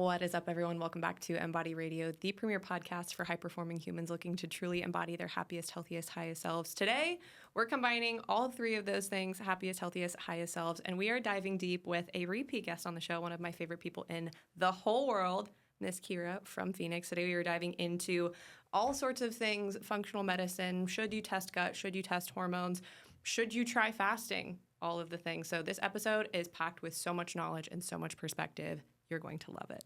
What is up, everyone? Welcome back to Embody Radio, the premier podcast for high-performing humans looking to truly embody their happiest, healthiest, highest selves. Today, we're combining all three of those things, happiest, healthiest, highest selves, and we are diving deep with a repeat guest on the show, one of my favorite people in the whole world, Miss Kira from Phoenix. Today, we are diving into all sorts of things, functional medicine. Should you test gut? Should you test hormones? Should you try fasting? All of the things. So this episode is packed with so much knowledge and so much perspective. You're going to love it.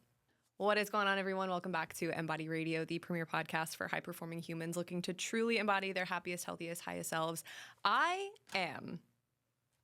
What is going on, everyone? Welcome back to Embody Radio, the premier podcast for high-performing humans looking to truly embody their happiest, healthiest, highest selves. I am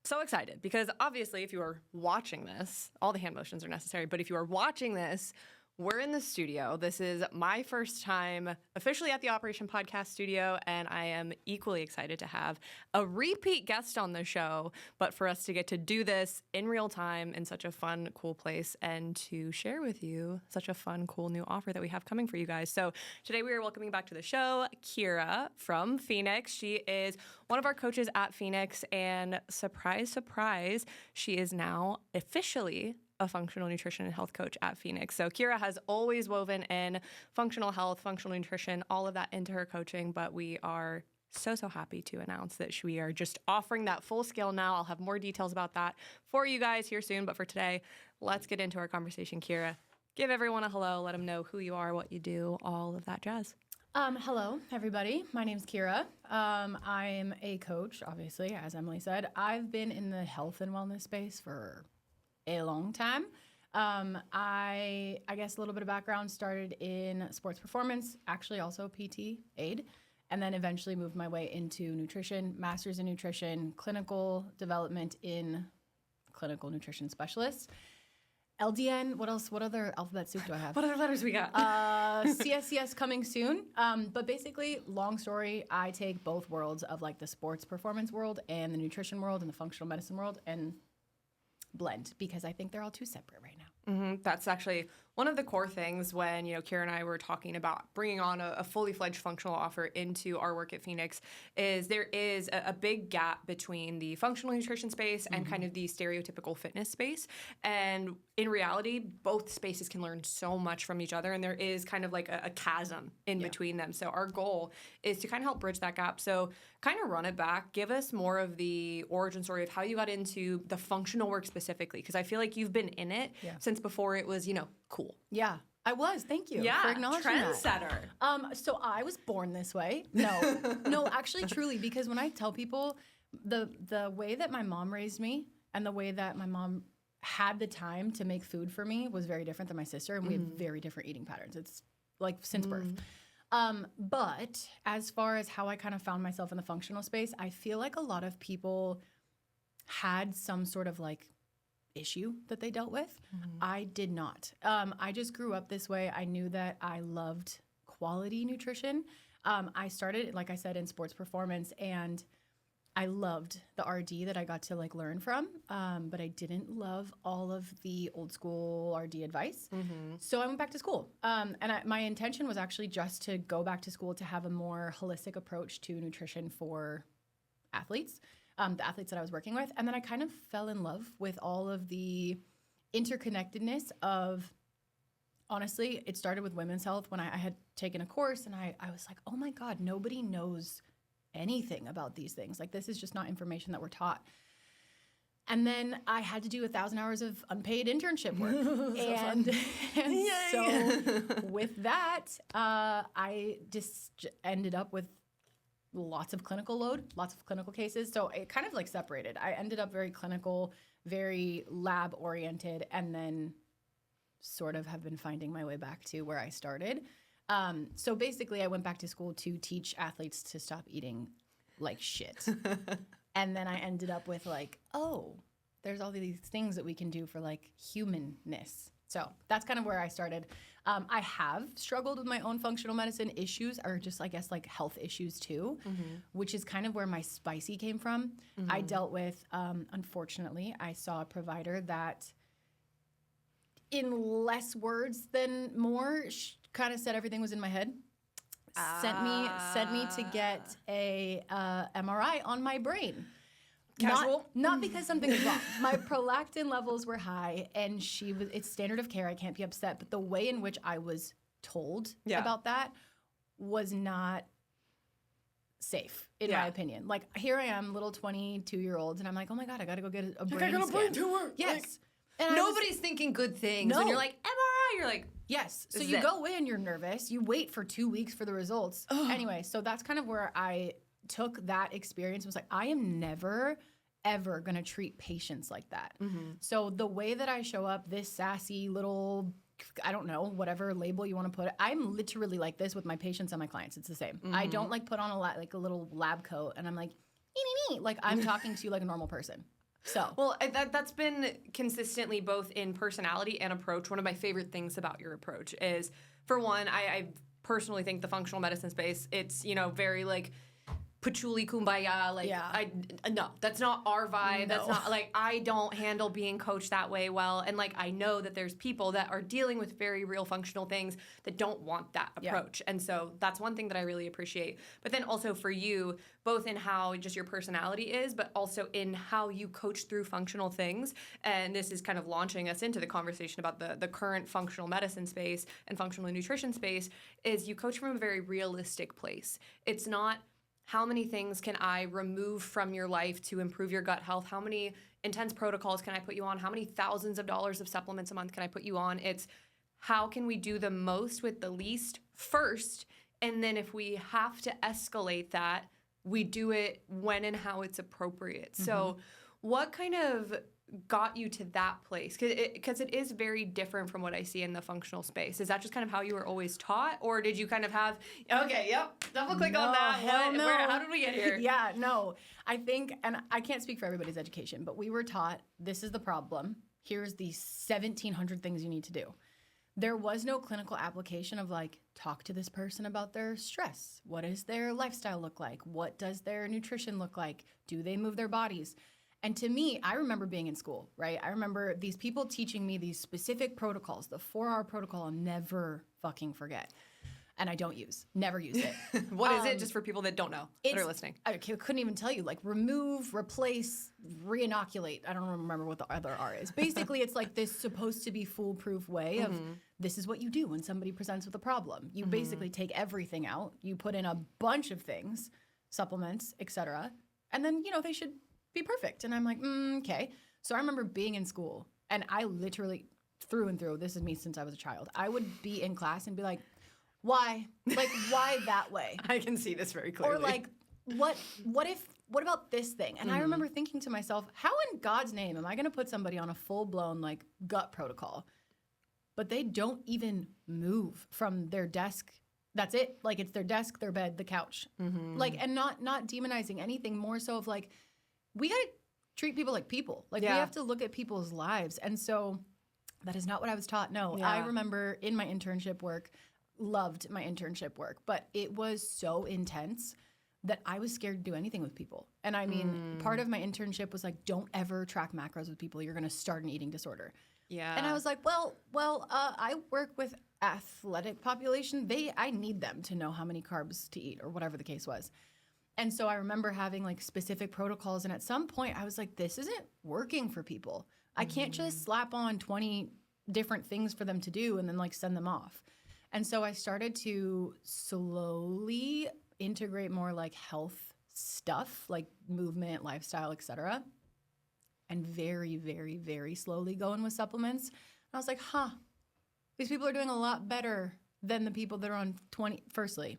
so excited because obviously if you are watching this, all the hand motions are necessary, but if you are watching this, we're in the studio. This is my first time officially at the Operation Podcast studio, and I am equally excited to have a repeat guest on the show, but for us to get to do this in real time in such a fun, cool place and to share with you such a fun, cool new offer that we have coming for you guys. So today we are welcoming back to the show Kira from Phoenix. She is one of our coaches at Phoenix, and surprise, surprise, she is now officially a functional nutrition and health coach at Phoenix. So Kira has always woven in functional health, functional nutrition, all of that into her coaching, but we are so happy to announce that we are just offering that full scale now. I'll have more details about that for you guys here soon, but for today, let's get into our conversation. Kira, give everyone a hello, let them know who you are, what you do, all of that jazz. Hello, everybody. My name's Kira. I'm a coach, obviously, as Emily said. I've been in the health and wellness space for a long time. I guess a little bit of background, started in sports performance, actually also PT aid, and then eventually moved my way into nutrition, master's in nutrition, clinical development in clinical nutrition specialist. LDN, what else? What other alphabet soup do I have? What other letters we got? CSCS coming soon. But basically, long story, I take both worlds of like the sports performance world and the nutrition world and the functional medicine world and blend, because I think they're all too separate right now. Mm-hmm. That's actually one of the core things when, Kira and I were talking about bringing on a fully fledged functional offer into our work at Phoenix is there is a big gap between the functional nutrition space and kind of the stereotypical fitness space. And in reality, both spaces can learn so much from each other, and there is kind of like a chasm in between them. So our goal is to kind of help bridge that gap. So kind of run it back, give us more of the origin story of how you got into the functional work specifically, because I feel like you've been in it since before it was, cool. Yeah, I was. Thank you for acknowledging trendsetter. that. So I was born this way. No, actually, truly, because when I tell people the way that my mom raised me and the way that my mom had the time to make food for me was very different than my sister, and we have very different eating patterns. It's like since birth. But as far as how I kind of found myself in the functional space, I feel like a lot of people had some sort of like issue that they dealt with. I did not. I just grew up this way. I knew that I loved quality nutrition. I started, like I said, in sports performance, and I loved the RD that I got to like learn from, but I didn't love all of the old school RD advice. So I went back to school. My intention was actually just to go back to school to have a more holistic approach to nutrition for athletes. The athletes that I was working with. And then I kind of fell in love with all of the interconnectedness of, honestly, it started with women's health when I had taken a course, and I was like, oh my God, nobody knows anything about these things. Like, this is just not information that we're taught. And then I had to do 1,000 hours of unpaid internship work. So with that, I just ended up with lots of clinical load, lots of clinical cases. So it kind of like separated. I ended up very clinical, very lab oriented, and then sort of have been finding my way back to where I started. So basically I went back to school to teach athletes to stop eating like shit. And then I ended up with like, oh, there's all these things that we can do for like humanness. So that's kind of where I started. I have struggled with my own functional medicine issues, or just, I guess, like health issues too, which is kind of where my spicy came from. I dealt with, unfortunately, I saw a provider that, in less words than more, kind of said everything was in my head. Sent me to get a MRI on my brain. Casual? Not because something was wrong. My prolactin levels were high, and it's standard of care. I can't be upset. But the way in which I was told about that was not safe, in my opinion. Like, here I am, little 22-year-olds, and I'm like, oh my God, I got to go get a brain scan. brain tumor. Yes. And nobody's thinking good things. When you're like, MRI, you're like, yes. So you go in, you're nervous. You wait for 2 weeks for the results. Anyway, so that's kind of where I took that experience and was like, I am never, ever going to treat patients like that. So the way that I show up, this sassy little, I don't know, whatever label you want to put it, I'm literally like this with my patients and my clients. It's the same. I don't like put on a little lab coat and I'm like, like I'm talking to you like a normal person. So well, that's been consistently both in personality and approach. One of my favorite things about your approach is, for one, I personally think the functional medicine space, it's, very like patchouli kumbaya, like no, that's not our vibe. No. That's not like, I don't handle being coached that way well. And like, I know that there's people that are dealing with very real functional things that don't want that approach. And so that's one thing that I really appreciate. But then also for you, both in how just your personality is, but also in how you coach through functional things. And this is kind of launching us into the conversation about the current functional medicine space and functional nutrition space, is you coach from a very realistic place. It's not, how many things can I remove from your life to improve your gut health? How many intense protocols can I put you on? How many thousands of dollars of supplements a month can I put you on? It's how can we do the most with the least first? And then if we have to escalate that, we do it when and how it's appropriate. So what kind of got you to that place? Because it is very different from what I see in the functional space. Is that just kind of how you were always taught? Or did you kind of have, double click on that. How did we get here? Yeah, no. I think, and I can't speak for everybody's education, but we were taught, this is the problem. Here's the 1,700 things you need to do. There was no clinical application of like, talk to this person about their stress. What does their lifestyle look like? What does their nutrition look like? Do they move their bodies? And to me, I remember being in school, right? I remember these people teaching me these specific protocols. The 4-hour protocol I'll never fucking forget. And I don't use. Never use it. What is it, just for people that don't know, that are listening? I couldn't even tell you. Like, remove, replace, re-inoculate. I don't remember what the other R is. Basically, it's like this supposed to be foolproof way of this is what you do when somebody presents with a problem. You basically take everything out. You put in a bunch of things, supplements, etc. And then, they should be perfect. And I'm like, okay. So I remember being in school, and I literally, through and through, this is me since I was a child, I would be in class and be like, why? Like, why that way? I can see this very clearly. Or like, what about this thing? And I remember thinking to myself, how in God's name am I going to put somebody on a full-blown like gut protocol, but they don't even move from their desk? That's it. Like, it's their desk, their bed, the couch. Like, and not demonizing anything, more so of like, we got to treat people like people. Like, we have to look at people's lives. And so that is not what I was taught. No, I remember in my internship work, loved my internship work, but it was so intense that I was scared to do anything with people. And I mean, part of my internship was like, don't ever track macros with people. You're going to start an eating disorder. Yeah. And I was like, well, I work with athletic population. I need them to know how many carbs to eat or whatever the case was. And so I remember having like specific protocols. And at some point I was like, this isn't working for people. I can't just slap on 20 different things for them to do and then like send them off. And so I started to slowly integrate more like health stuff, like movement, lifestyle, etc. And very, very, very slowly going with supplements. And I was like, these people are doing a lot better than the people that are on 20. Firstly,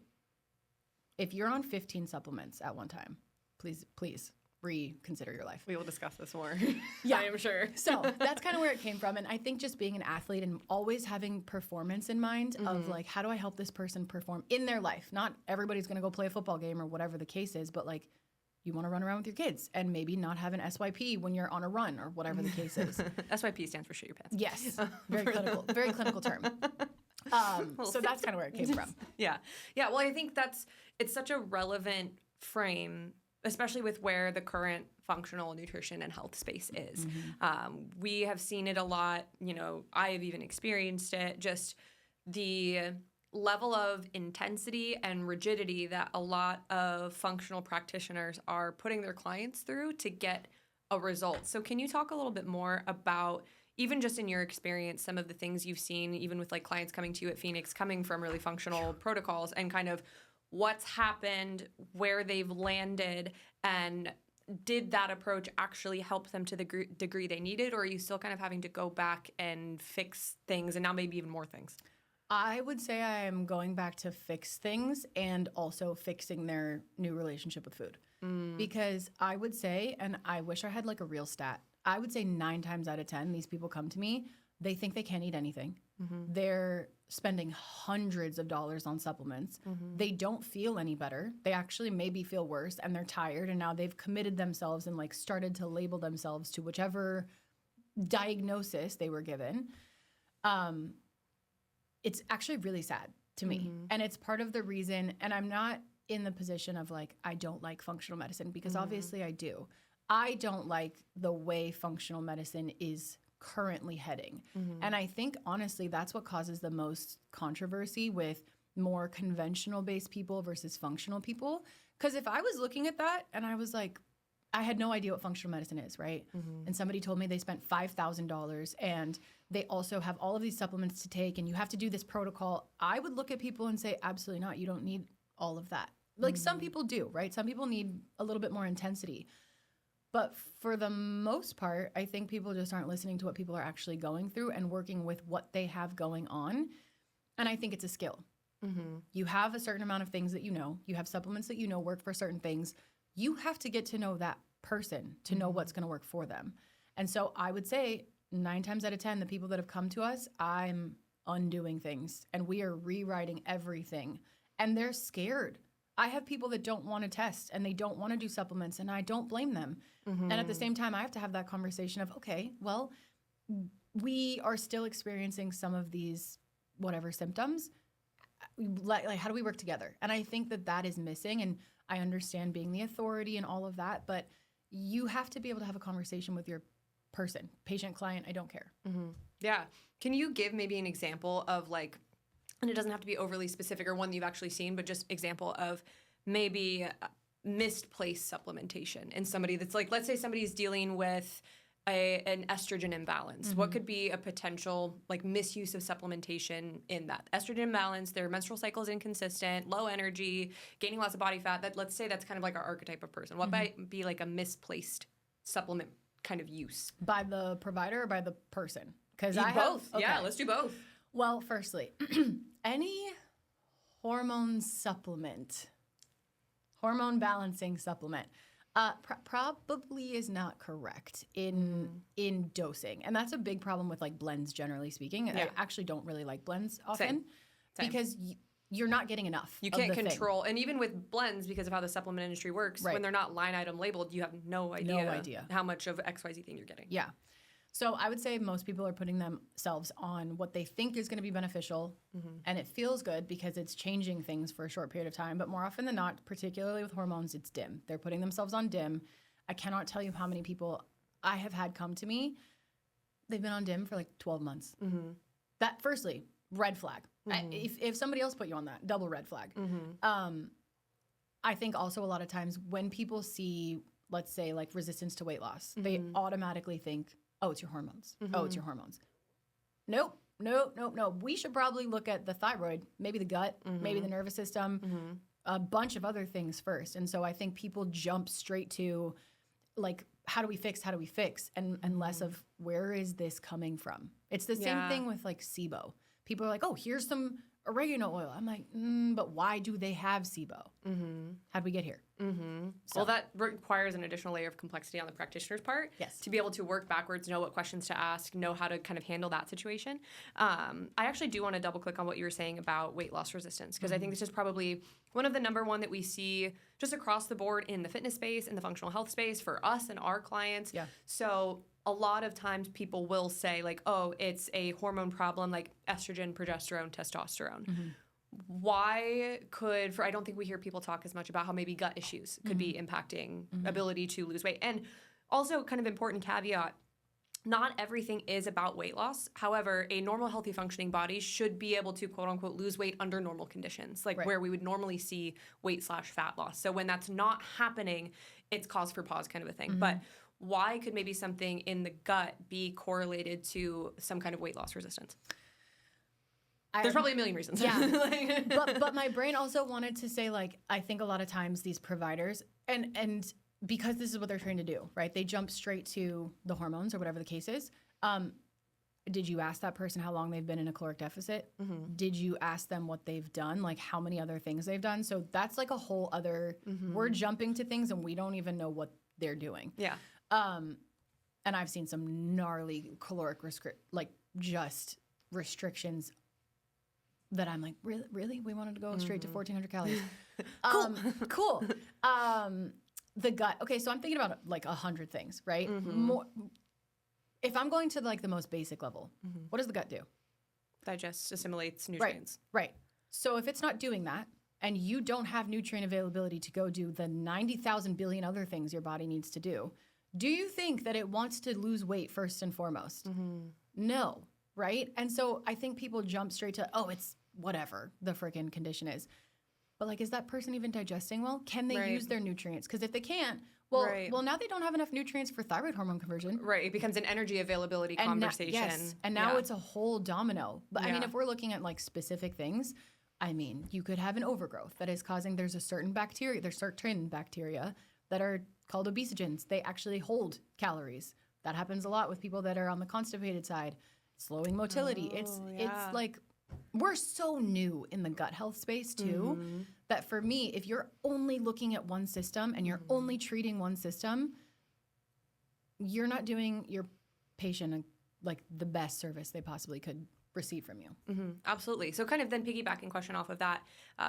if you're on 15 supplements at one time, please reconsider your life. We will discuss this more. Yeah, I am sure. So that's kind of where it came from. And I think just being an athlete and always having performance in mind of like, how do I help this person perform in their life? Not everybody's going to go play a football game or whatever the case is, but like, you want to run around with your kids and maybe not have an SYP when you're on a run or whatever the case is. SYP stands for shit your pants. Yes. Very clinical term. So that's kind of where it came from. Yeah. Well, I think it's such a relevant frame, especially with where the current functional nutrition and health space is. We have seen it a lot. I have even experienced it. Just the level of intensity and rigidity that a lot of functional practitioners are putting their clients through to get a result. So can you talk a little bit more about, even just in your experience, some of the things you've seen, even with like clients coming to you at Fenix, coming from really functional protocols, and kind of what's happened, where they've landed, and did that approach actually help them to the degree they needed, or are you still kind of having to go back and fix things, and now maybe even more things? I would say I am going back to fix things and also fixing their new relationship with food. Because I would say, and I wish I had like a real stat, I would say 9 times out of 10, these people come to me, they think they can't eat anything. They're spending hundreds of dollars on supplements. They don't feel any better. They actually maybe feel worse, and they're tired, and now they've committed themselves and like started to label themselves to whichever diagnosis they were given. It's actually really sad to me. And it's part of the reason, and I'm not in the position of like, I don't like functional medicine, because obviously I do. I don't like the way functional medicine is currently heading. And I think, honestly, that's what causes the most controversy with more conventional based people versus functional people. Because if I was looking at that and I was like, I had no idea what functional medicine is, right? And somebody told me they spent $5,000 and they also have all of these supplements to take and you have to do this protocol, I would look at people and say, absolutely not. You don't need all of that. Like some people do, right? Some people need a little bit more intensity. But for the most part, I think people just aren't listening to what people are actually going through and working with what they have going on. And I think it's a skill. You have a certain amount of things that you know. You have supplements that you know work for certain things. You have to get to know that person to know what's going to work for them. And so I would say 9 times out of 10, the people that have come to us, I'm undoing things and we are rewriting everything. And they're scared. I have people that don't want to test and they don't want to do supplements, and I don't blame them. And at the same time, I have to have that conversation of, okay, well, we are still experiencing some of these whatever symptoms. Like how do we work together? And I think that that is missing. And I understand being the authority and all of that, but you have to be able to have a conversation with your person, patient, client, I don't care. Yeah. Can you give maybe an example of like, and it doesn't have to be overly specific or one that you've actually seen, but just example of maybe misplaced supplementation in somebody that's like, let's say somebody's dealing with an estrogen imbalance. What could be a potential like misuse of supplementation in that? Estrogen imbalance, their menstrual cycle is inconsistent, low energy, gaining lots of body fat. That, let's say that's kind of like our archetype of person. What might be like a misplaced supplement kind of use? By the provider or by the person? Because I both. Okay. Yeah, let's do both. Well, firstly, any hormone supplement, hormone balancing supplement, probably is not correct in dosing. And that's a big problem with like blends, generally speaking. I actually don't really like blends often. Same. Because you're not getting enough. You can't control. And even with blends, because of how the supplement industry works, when they're not line item labeled, you have no idea how much of XYZ thing you're getting. Yeah. So I would say most people are putting themselves on what they think is going to be beneficial, and it feels good because it's changing things for a short period of time. But more often than not, particularly with hormones, it's DIM. They're putting themselves on DIM. I cannot tell you how many people I have had come to me. They've been on DIM for like 12 months. That, firstly, red flag. If somebody else put you on that, double red flag. I think also a lot of times when people see, let's say, like resistance to weight loss, they automatically think, oh, it's your hormones. Oh, it's your hormones. Nope. We should probably look at the thyroid, maybe the gut, maybe the nervous system, a bunch of other things first. And so I think people jump straight to like, how do we fix, and less of where is this coming from? It's the same thing with like SIBO. People are like, oh, here's some oregano oil. I'm like, but why do they have SIBO? How'd we get here? So. Well, that requires an additional layer of complexity on the practitioner's part. Yes. To be able to work backwards, know what questions to ask, know how to kind of handle that situation. I actually do want to double click on what you were saying about weight loss resistance, because I think this is probably one of the number one that we see just across the board in the fitness space, in the functional health space for us and our clients. Yeah. So a lot of times people will say like, oh, it's a hormone problem like estrogen, progesterone, testosterone. Why I don't think we hear people talk as much about how maybe gut issues could be impacting ability to lose weight. And also kind of important caveat, not everything is about weight loss. However, a normal, healthy, functioning body should be able to, quote unquote, lose weight under normal conditions, like where we would normally see weight/fat loss. So when that's not happening, it's cause for pause kind of a thing. But why could maybe something in the gut be correlated to some kind of weight loss resistance? There's probably a million reasons. Yeah. but my brain also wanted to say, like, I think a lot of times these providers, and because this is what they're trying to do, right? They jump straight to the hormones or whatever the case is. Did you ask that person how long they've been in a caloric deficit? Did you ask them what they've done? Like how many other things they've done? So that's like a whole other, we're jumping to things and we don't even know what they're doing. Yeah. And I've seen some gnarly caloric just restrictions that I'm like, really? We wanted to go straight to 1,400 calories. Cool. The gut. Okay, so I'm thinking about like 100 things, right? More. If I'm going to like the most basic level, what does the gut do? Digests, assimilates nutrients. Right. So if it's not doing that, and you don't have nutrient availability to go do the 90,000 billion other things your body needs to do you think that it wants to lose weight first and foremost? No, right? And so I think people jump straight to, oh, it's whatever the freaking condition is. But like, is that person even digesting well? Can they use their nutrients? Because if they can't, well, now they don't have enough nutrients for thyroid hormone conversion. Right. It becomes an energy availability conversation. And now it's a whole domino. But I mean, if we're looking at like specific things, I mean, you could have an overgrowth that is causing, there's certain bacteria that are called obesogens. They actually hold calories. That happens a lot with people that are on the constipated side, slowing motility. It's like, we're so new in the gut health space too, that for me, if you're only looking at one system and you're only treating one system, you're not doing your patient like the best service they possibly could receive from you. Absolutely. So kind of then piggybacking question off of that,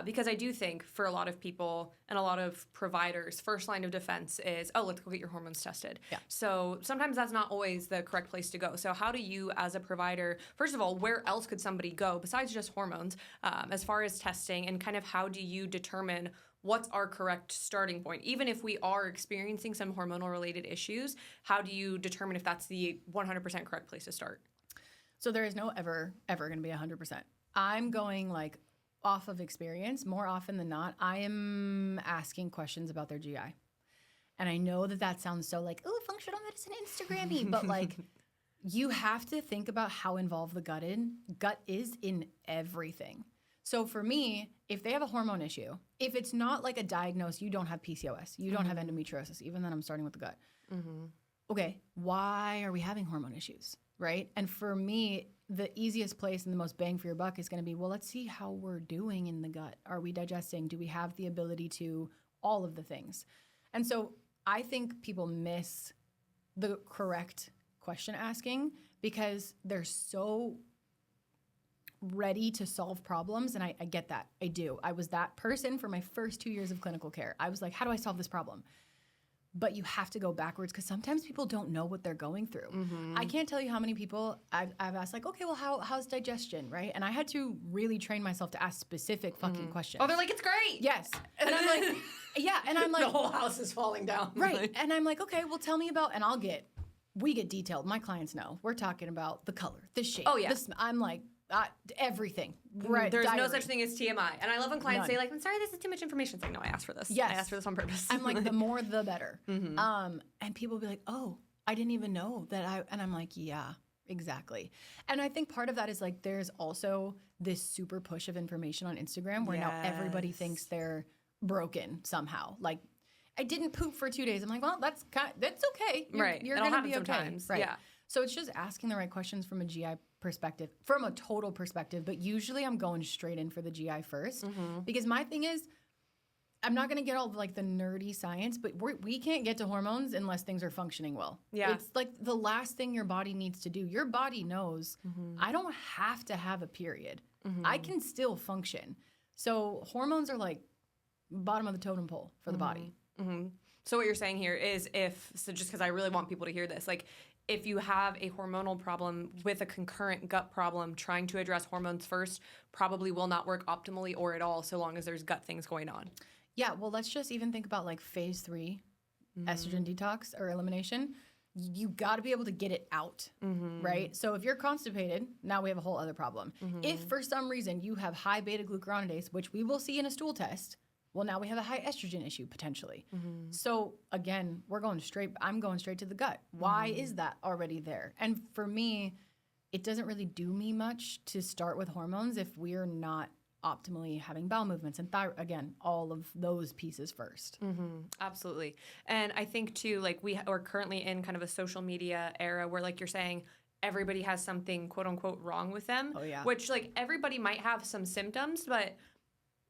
because I do think for a lot of people and a lot of providers, first line of defense is, oh, let's go get your hormones tested. Yeah. So sometimes that's not always the correct place to go. So how do you as a provider, first of all, where else could somebody go besides just hormones as far as testing, and kind of how do you determine what's our correct starting point? Even if we are experiencing some hormonal related issues, how do you determine if that's the 100% correct place to start? So there is no ever going to be 100%. I'm going like off of experience. More often than not, I am asking questions about their GI. And I know that sounds so like, oh, functional medicine Instagram-y, but like you have to think about how involved the gut is in everything. So for me, if they have a hormone issue, if it's not like a diagnosis, you don't have PCOS, you don't have endometriosis, even then I'm starting with the gut. Okay, why are we having hormone issues? Right? And for me, the easiest place and the most bang for your buck is going to be, well, let's see how we're doing in the gut. Are we digesting? Do we have the ability to all of the things? And so I think people miss the correct question asking because they're so ready to solve problems. And I get that. I do. I was that person for my first 2 years of clinical care. I was like, how do I solve this problem? But you have to go backwards because sometimes people don't know what they're going through. I can't tell you how many people I've asked, like, okay, well, how's digestion, right? And I had to really train myself to ask specific fucking questions. Oh, they're like, it's great. Yes. And I'm like, yeah. And I'm like, the whole house is falling down. Right. And I'm like, okay, well, tell me about, and we get detailed. My clients know. We're talking about the color, the shape. Oh, yeah. I'm like, everything. Right. There's no such thing as TMI. And I love when clients say, like, I'm sorry, this is too much information. It's like, no, I asked for this. Yes. I asked for this on purpose. I'm like, the more, the better. And people will be like, oh, I didn't even know that and I'm like, yeah, exactly. And I think part of that is like, there's also this super push of information on Instagram where now everybody thinks they're broken somehow. Like, I didn't poop for 2 days. I'm like, well, that's okay. You're going to be okay. Sometimes. Right. Yeah. So it's just asking the right questions from a GI perspective, from a total perspective. But usually I'm going straight in for the GI first because my thing is, I'm not going to get all of like the nerdy science, but we can't get to hormones unless things are functioning well. Yeah. It's like the last thing your body needs to do. Your body knows I don't have to have a period. I can still function. So hormones are like bottom of the totem pole for the body. So what you're saying here is just because I really want people to hear this, like if you have a hormonal problem with a concurrent gut problem, trying to address hormones first probably will not work optimally or at all so long as there's gut things going on. Yeah, well, let's just even think about like phase 3 estrogen detox or elimination. you got to be able to get it out, right? So if you're constipated, now we have a whole other problem. If for some reason you have high beta glucuronidase, which we will see in a stool test, well, now we have a high estrogen issue potentially. So again, I'm going straight to the gut. Why is that already there? And for me, it doesn't really do me much to start with hormones if we're not optimally having bowel movements and again, all of those pieces first. Absolutely. And I think too, like we are currently in kind of a social media era where, like you're saying, everybody has something quote unquote wrong with them. Oh, yeah. Which, like, everybody might have some symptoms, but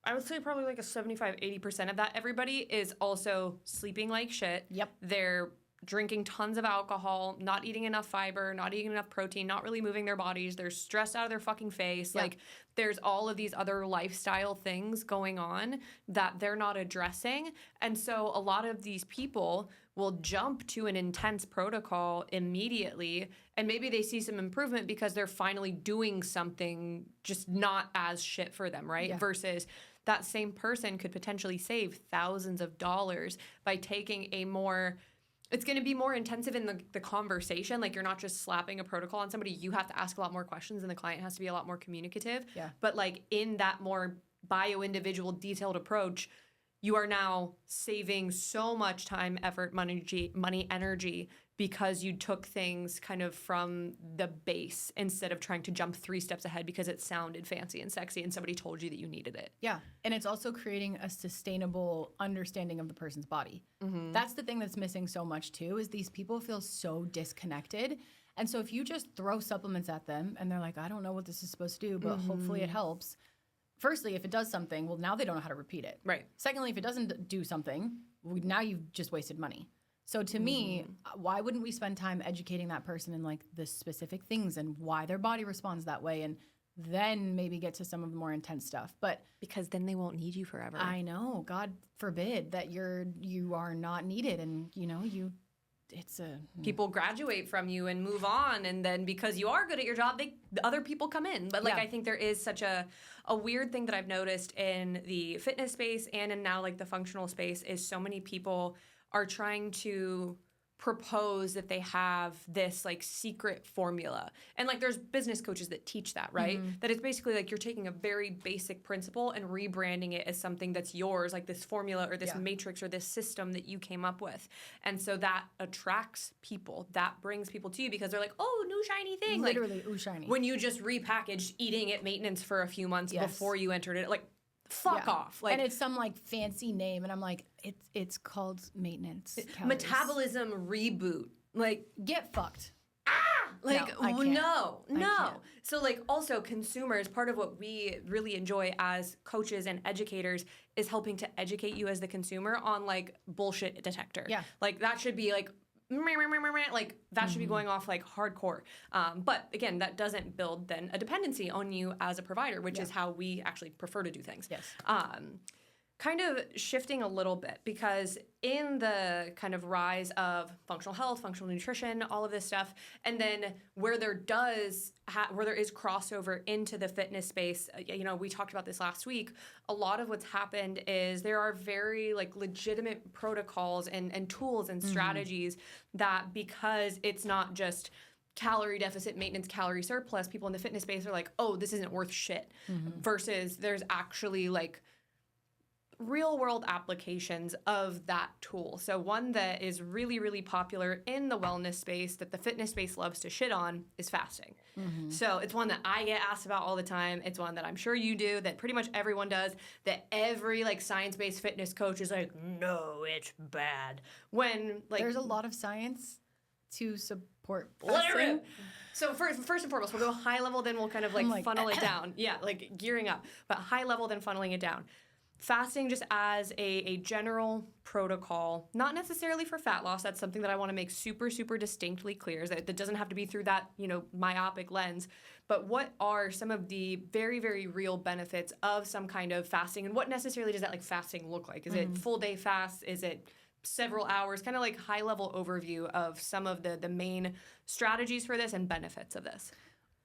I would say probably like a 75-80% of that everybody is also sleeping like shit. Yep. They're drinking tons of alcohol, not eating enough fiber, not eating enough protein, not really moving their bodies. They're stressed out of their fucking face. Yeah. Like, there's all of these other lifestyle things going on that they're not addressing. And so a lot of these people will jump to an intense protocol immediately, and maybe they see some improvement because they're finally doing something just not as shit for them, right? Yeah. Versus that same person could potentially save thousands of dollars by taking a more... It's going to be more intensive in the conversation. Like, you're not just slapping a protocol on somebody. You have to ask a lot more questions, and the client has to be a lot more communicative. Yeah. But, like, in that more bio-individual, detailed approach, you are now saving so much time, effort, money, energy, because you took things kind of from the base instead of trying to jump 3 steps ahead because it sounded fancy and sexy and somebody told you that you needed it. Yeah. And it's also creating a sustainable understanding of the person's body. That's the thing that's missing so much too, is these people feel so disconnected. And so if you just throw supplements at them and they're like, I don't know what this is supposed to do, but hopefully it helps. Firstly, if it does something, well, now they don't know how to repeat it. Right. Secondly, if it doesn't do something, now you've just wasted money. So to me, why wouldn't we spend time educating that person in like the specific things and why their body responds that way, and then maybe get to some of the more intense stuff? But because then they won't need you forever. I know, God forbid that you are not needed, and people graduate from you and move on, and then because you are good at your job, the other people come in. But like, I think there is such a weird thing that I've noticed in the fitness space and in now like the functional space is so many people are trying to propose that they have this like secret formula. And like, there's business coaches that teach that, right? That it's basically like you're taking a very basic principle and rebranding it as something that's yours, like this formula or this matrix or this system that you came up with. And so that attracts people, that brings people to you because they're like, oh, new shiny thing. Literally, like, ooh, shiny. When you just repackaged eating at maintenance for a few months before you entered it, like, fuck off. Like, and it's some like fancy name, and I'm like, it's called maintenance calories. Metabolism reboot. Like, get fucked. Like, no, I can't. No. I can't. So, like, also consumers, part of what we really enjoy as coaches and educators is helping to educate you as the consumer on, like, bullshit detector. Yeah. Like, that should be, like, that should be going off, like, hardcore. But, again, that doesn't build, then, a dependency on you as a provider, which is how we actually prefer to do things. Yes. Kind of shifting a little bit, because in the kind of rise of functional health, functional nutrition, all of this stuff, and then where there is crossover into the fitness space, we talked about this last week, a lot of what's happened is there are very like legitimate protocols and tools and strategies that, because it's not just calorie deficit, maintenance, calorie surplus, people in the fitness space are like, oh, this isn't worth shit, versus there's actually like real world applications of that tool. So one that is really, really popular in the wellness space that the fitness space loves to shit on is fasting. So it's one that I get asked about all the time. It's one that I'm sure you do, that pretty much everyone does, that every like science-based fitness coach is like, no, it's bad. When like there's a lot of science to support literally. fasting. So first and foremost, we'll go high level, then we'll kind of like funnel it down. Yeah, like gearing up. But high level, then funneling it down. Fasting just as a general protocol, not necessarily for fat loss. That's something that I want to make super, super distinctly clear, is that it doesn't have to be through that, myopic lens. But what are some of the very, very real benefits of some kind of fasting, and what necessarily does that like fasting look like? Is it full day fast? Is it several hours? Kind of like high level overview of some of the main strategies for this and benefits of this.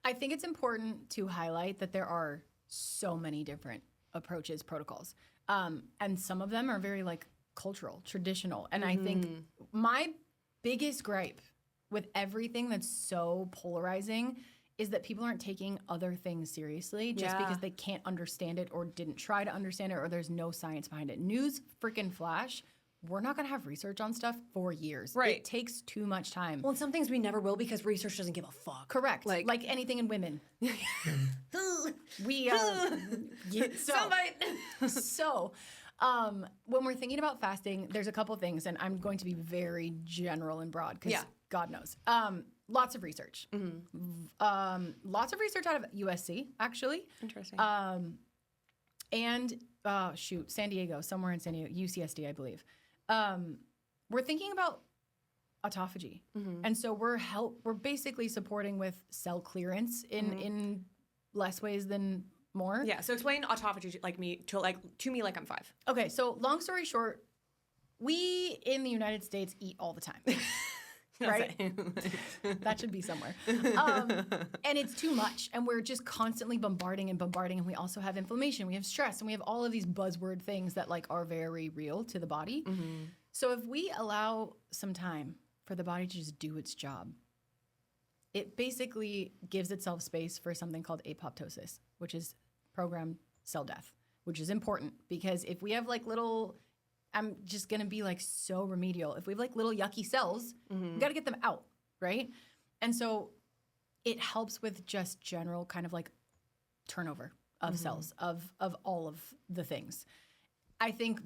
I think it's important to highlight that there are so many different approaches, protocols. And some of them are very like cultural, traditional. And I think my biggest gripe with everything that's so polarizing is that people aren't taking other things seriously just because they can't understand it or didn't try to understand it or there's no science behind it. News freaking flash. We're not going to have research on stuff for years. Right. It takes too much time. Well, and some things we never will because research doesn't give a fuck. Correct. Like anything in women. We So, when we're thinking about fasting, there's a couple things, and I'm going to be very general and broad because God knows. Lots of research. Lots of research out of USC, actually. Interesting. And San Diego, somewhere in San Diego, UCSD, I believe. We're thinking about autophagy, and so we're basically supporting with cell clearance in less ways than more. Yeah. So explain autophagy to me like I'm 5. Okay. So long story short, we in the United States eat all the time. Right? That should be somewhere. And it's too much. And we're just constantly bombarding. And we also have inflammation. We have stress. And we have all of these buzzword things that like are very real to the body. So if we allow some time for the body to just do its job, it basically gives itself space for something called apoptosis, which is programmed cell death, which is important because if we have like little... I'm just going to be like so remedial. If we have like little yucky cells, we got to get them out, right? And so it helps with just general kind of like turnover of cells, of all of the things. I think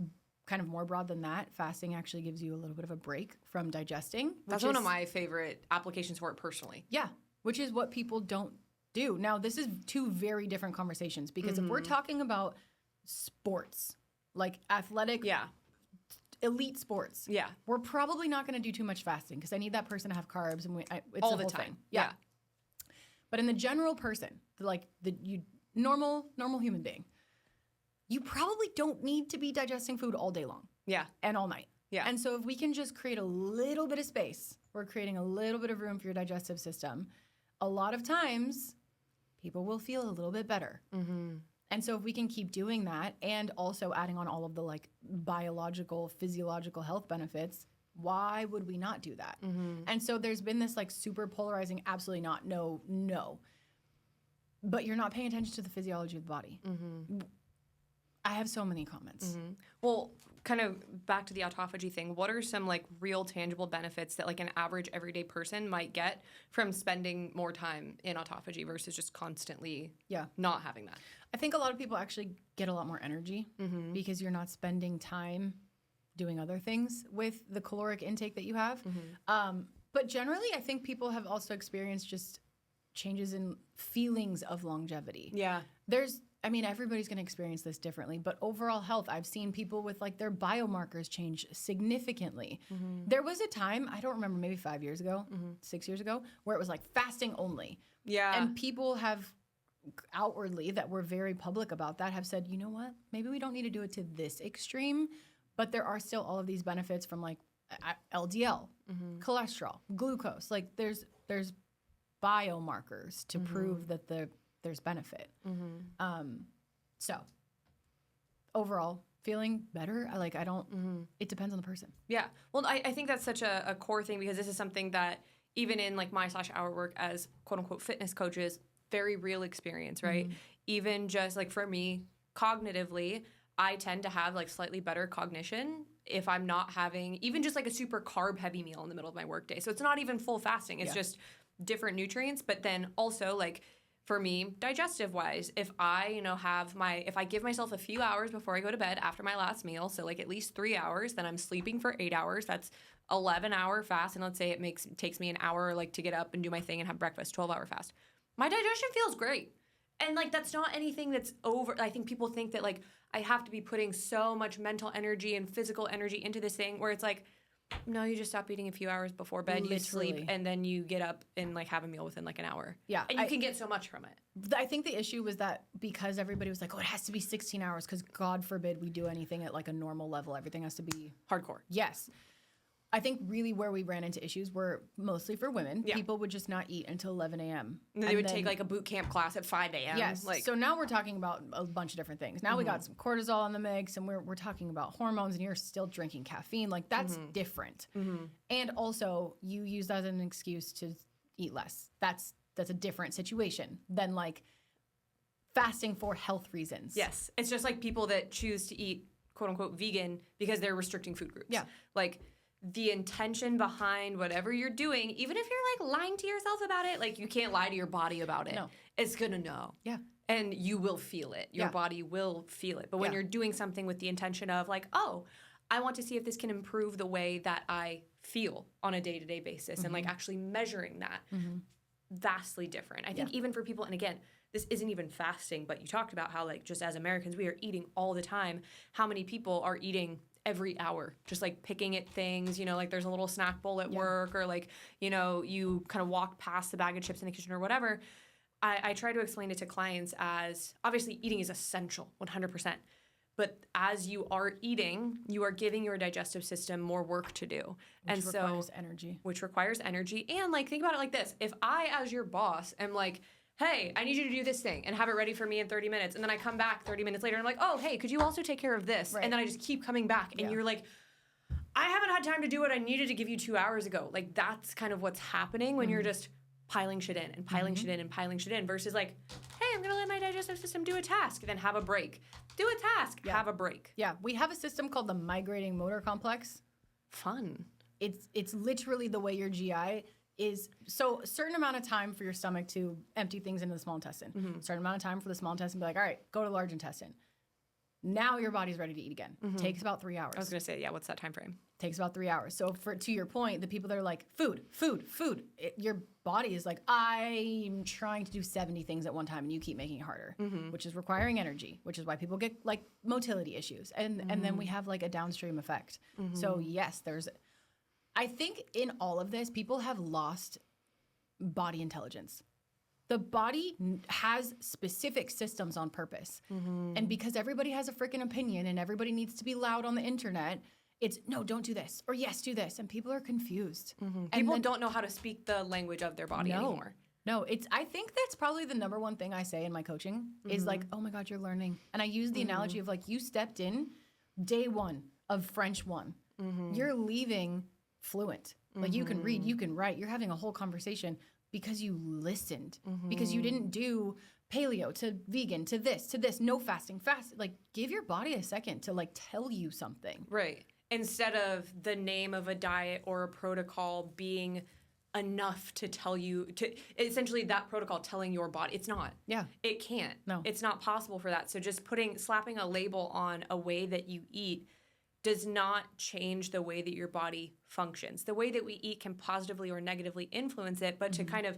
kind of more broad than that, fasting actually gives you a little bit of a break from digesting. That's one of my favorite applications for it personally. Yeah, which is what people don't do. Now, this is two very different conversations because if we're talking about sports, like athletic... elite sports. Yeah. We're probably not going to do too much fasting because I need that person to have carbs and it's all the the whole time. Thing. Yeah. But in the general person, like normal human being, you probably don't need to be digesting food all day long. Yeah. And all night. Yeah. And so if we can just create a little bit of space, we're creating a little bit of room for your digestive system. A lot of times people will feel a little bit better. And so if we can keep doing that and also adding on all of the like biological, physiological health benefits, why would we not do that? And so there's been this like super polarizing, absolutely not, no. But you're not paying attention to the physiology of the body. I have so many comments. Well, kind of back to the autophagy thing, what are some like real tangible benefits that like an average everyday person might get from spending more time in autophagy versus just constantly not having that? I think a lot of people actually get a lot more energy because you're not spending time doing other things with the caloric intake that you have. But generally, I think people have also experienced just changes in feelings of longevity. Yeah. Everybody's going to experience this differently, but overall health, I've seen people with like their biomarkers change significantly. There was a time, I don't remember, maybe 5 years ago, 6 years ago, where it was like fasting only. Yeah. And people have outwardly that were very public about that have said, you know what, maybe we don't need to do it to this extreme, but there are still all of these benefits from like LDL, cholesterol, glucose. Like there's biomarkers to prove that there's benefit. So overall, feeling better, it depends on the person. Yeah. Well, I think that's such a core thing because this is something that even in like my/our work as quote unquote fitness coaches, very real experience, right? Even just like for me, cognitively, I tend to have like slightly better cognition if I'm not having even just like a super carb heavy meal in the middle of my workday. So it's not even full fasting. It's just different nutrients. But then also like for me, digestive wise, if I, if I give myself a few hours before I go to bed after my last meal, so like at least 3 hours, then I'm sleeping for 8 hours. That's 11-hour fast. And let's say it takes me an hour like to get up and do my thing and have breakfast, 12-hour fast. My digestion feels great. And like that's not anything that's over. I think people think that like I have to be putting so much mental energy and physical energy into this thing where it's like, no, you just stop eating a few hours before bed, you sleep, and then you get up and like have a meal within like an hour. Yeah. And you can get so much from it. I think the issue was that because everybody was like, oh, it has to be 16 hours because God forbid we do anything at like a normal level. Everything has to be hardcore. Yes. I think really where we ran into issues were mostly for women. Yeah. People would just not eat until 11 a.m. And they would take like a boot camp class at 5 a.m. Yes. Like, So now we're talking about a bunch of different things. Now we got some cortisol in the mix, and we're talking about hormones, and you're still drinking caffeine. Like, that's different. And also, you use that as an excuse to eat less. That's a different situation than like fasting for health reasons. yes. It's just like people that choose to eat quote unquote vegan because they're restricting food groups. Yeah. Like, the intention behind whatever you're doing, even if you're like lying to yourself about it, like you can't lie to your body about it. No. It's gonna know. Yeah. And you will feel it. Your body will feel it. But when you're doing something with the intention of like, oh, I want to see if this can improve the way that I feel on a day-to-day basis and like actually measuring that, vastly different. I think even for people, and again, this isn't even fasting, but you talked about how like just as Americans, we are eating all the time. How many people are eating every hour, just like picking at things, you know, like there's a little snack bowl at work, or like, you know, you kind of walk past the bag of chips in the kitchen or whatever. I try to explain it to clients as obviously eating is essential, 100%. But as you are eating, you are giving your digestive system more work to do. Which requires energy. Which requires energy. And like, think about it like this. If I, as your boss, am like, hey, I need you to do this thing and have it ready for me in 30 minutes. And then I come back 30 minutes later and I'm like, oh, hey, could you also take care of this? Right. And then I just keep coming back. And you're like, I haven't had time to do what I needed to give you 2 hours ago. Like, that's kind of what's happening when you're just piling shit in and piling shit in and piling shit in versus like, hey, I'm going to let my digestive system do a task, then have a break. Do a task, have a break. Yeah. We have a system called the migrating motor complex. Fun. It's literally the way your GI is. So a certain amount of time for your stomach to empty things into the small intestine. Certain amount of time for the small intestine to be like, all right, go to the large intestine. Now your body's ready to eat again. Takes about 3 hours. I was going to say, yeah, what's that time frame? Takes about 3 hours. So to your point, the people that are like, food, your body is like, I'm trying to do 70 things at one time and you keep making it harder, which is requiring energy, which is why people get like motility issues. And then we have like a downstream effect. So yes, I think in all of this, people have lost body intelligence. The body has specific systems on purpose. And because everybody has a freaking opinion and everybody needs to be loud on the internet, it's, no, don't do this, or yes, do this. And people are confused. And People don't know how to speak the language of their body anymore. No, I think that's probably the number one thing I say in my coaching is like, oh my God, you're learning. And I use the analogy of like, you stepped in day one of French 1. You're leaving fluent. Like you can read, you can write, you're having a whole conversation because you listened, because you didn't do paleo to vegan to this, no fasting, fast. Like, give your body a second to like tell you something. Right. Instead of the name of a diet or a protocol being enough to tell you, to essentially that protocol telling your body, it's not. Yeah. It can't. No. It's not possible for that. So just slapping a label on a way that you eat does not change the way that your body functions. The way that we eat can positively or negatively influence it, but to kind of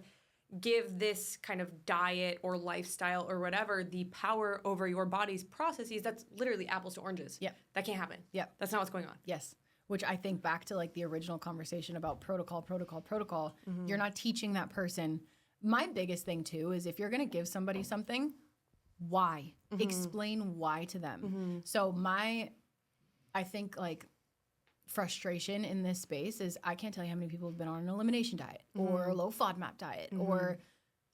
give this kind of diet or lifestyle or whatever the power over your body's processes, that's literally apples to oranges. Yeah. That can't happen. Yeah. That's not what's going on. Yes. Which I think back to like the original conversation about protocol. You're not teaching that person. My biggest thing too is if you're going to give somebody something, why? Explain why to them. So I think like frustration in this space is I can't tell you how many people have been on an elimination diet or a low FODMAP diet or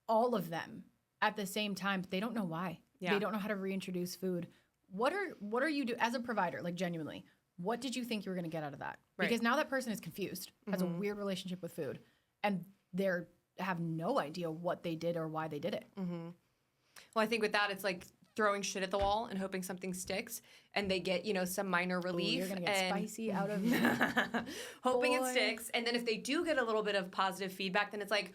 all of them at the same time, but they don't know why. Yeah. They don't know how to reintroduce food. What are you do as a provider, like genuinely, what did you think you were going to get out of that? Right. Because now that person is confused, has a weird relationship with food, and they're have no idea what they did or why they did it. Well, I think with that, it's like throwing shit at the wall and hoping something sticks and they get, some minor relief. Ooh, you're going to get spicy out of hoping it sticks. And then if they do get a little bit of positive feedback, then it's like,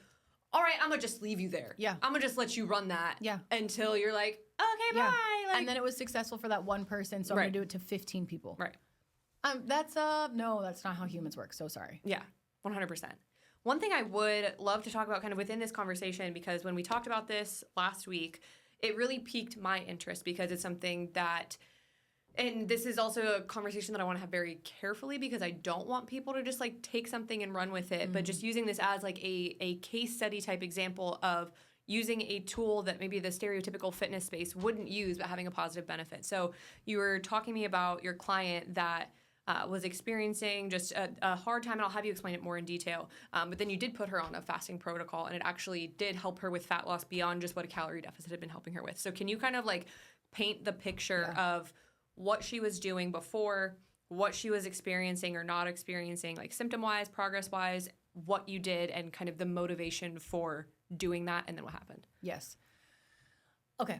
all right, I'm going to just leave you there. Yeah. I'm going to just let you run that Yeah. until you're like, okay, Yeah. bye. Like, And then it was successful for that one person, so I'm going to do it to 15 people. Right. No, that's not how humans work. So sorry. Yeah, 100%. One thing I would love to talk about kind of within this conversation, because when we talked about this last week, it really piqued my interest because it's something that, and this is also a conversation that I want to have very carefully because I don't want people to just like take something and run with it, but just using this as like a case study type example of using a tool that maybe the stereotypical fitness space wouldn't use, but having a positive benefit. So you were talking to me about your client that was experiencing just a hard time, and I'll have you explain it more in detail. But then you did put her on a fasting protocol, and it actually did help her with fat loss beyond just what a calorie deficit had been helping her with. So can you kind of like paint the picture of what she was doing before, what she was experiencing or not experiencing, like symptom-wise, progress-wise, what you did, and kind of the motivation for doing that, and then what happened? Yes. Okay.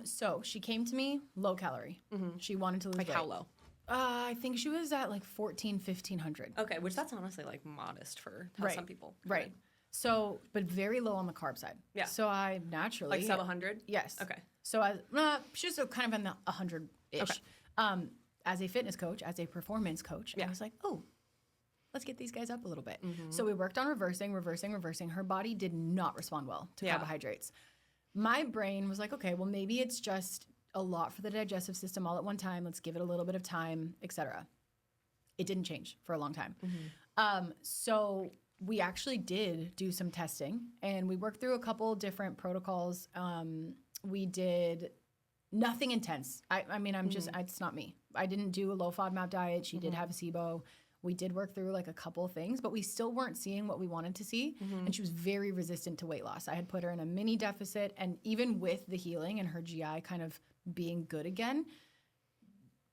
So she came to me low calorie. She wanted to lose weight. Like how low? I think she was at like 1,500. Okay, which that's honestly like modest for how some people. Right. So, but very low on the carb side. Yeah. So I naturally. Like sub 100? Yes. Okay. So she was kind of in the 100-ish. Okay. As a fitness coach, as a performance coach, I was like, oh, let's get these guys up a little bit. So we worked on reversing. Her body did not respond well to carbohydrates. My brain was like, okay, well, maybe it's just a lot for the digestive system all at one time. Let's give it a little bit of time, etc. It didn't change for a long time. So we actually did do some testing, and we worked through a couple different protocols. We did nothing intense. I mean, it's not me. I didn't do a low FODMAP diet. She did have a SIBO. We did work through like a couple of things, but we still weren't seeing what we wanted to see. And she was very resistant to weight loss. I had put her in a mini deficit, and even with the healing and her GI kind of being good again,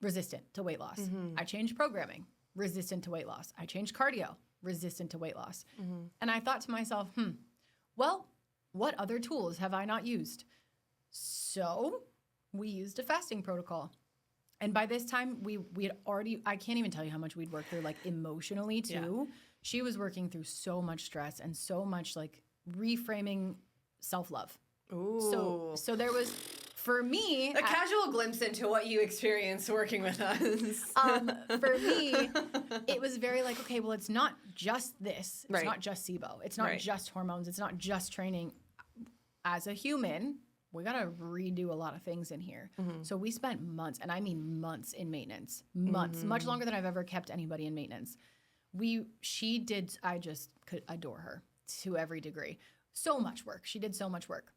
resistant to weight loss. I changed programming, resistant to weight loss. I changed cardio, resistant to weight loss. And I thought to myself, well, what other tools have I not used? So we used a fasting protocol. And by this time, we had already, I can't even tell you how much we'd worked through, like emotionally too. She was working through so much stress and so much like reframing self-love. Ooh. So there was, for me, a casual glimpse into what you experienced working with us. For me, it was very like, okay, well, it's not just this. It's not just SIBO. It's not just hormones. It's not just training. As a human, we got to redo a lot of things in here. So we spent months, and I mean months, in maintenance. Months. Much longer than I've ever kept anybody in maintenance. I just could adore her to every degree. So much work. She did so much work.